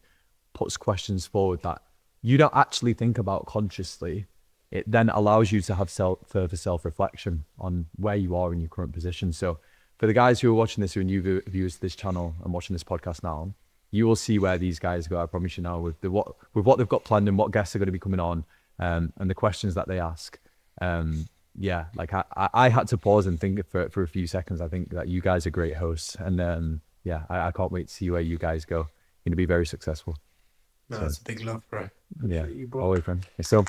puts questions forward that you don't actually think about consciously, it then allows you to have further self-reflection on where you are in your current position. So for the guys who are watching this, who are new viewers to this channel and watching this podcast now, you will see where these guys go, I promise you now, with what they've got planned and what guests are going to be coming on, and the questions that they ask. Yeah, like I had to pause and think for a few seconds. I think that you guys are great hosts, and yeah, I can't wait to see where you guys go. You're going to be very successful. No, it's a big love, bro. Appreciate you, bro. Always, friend. So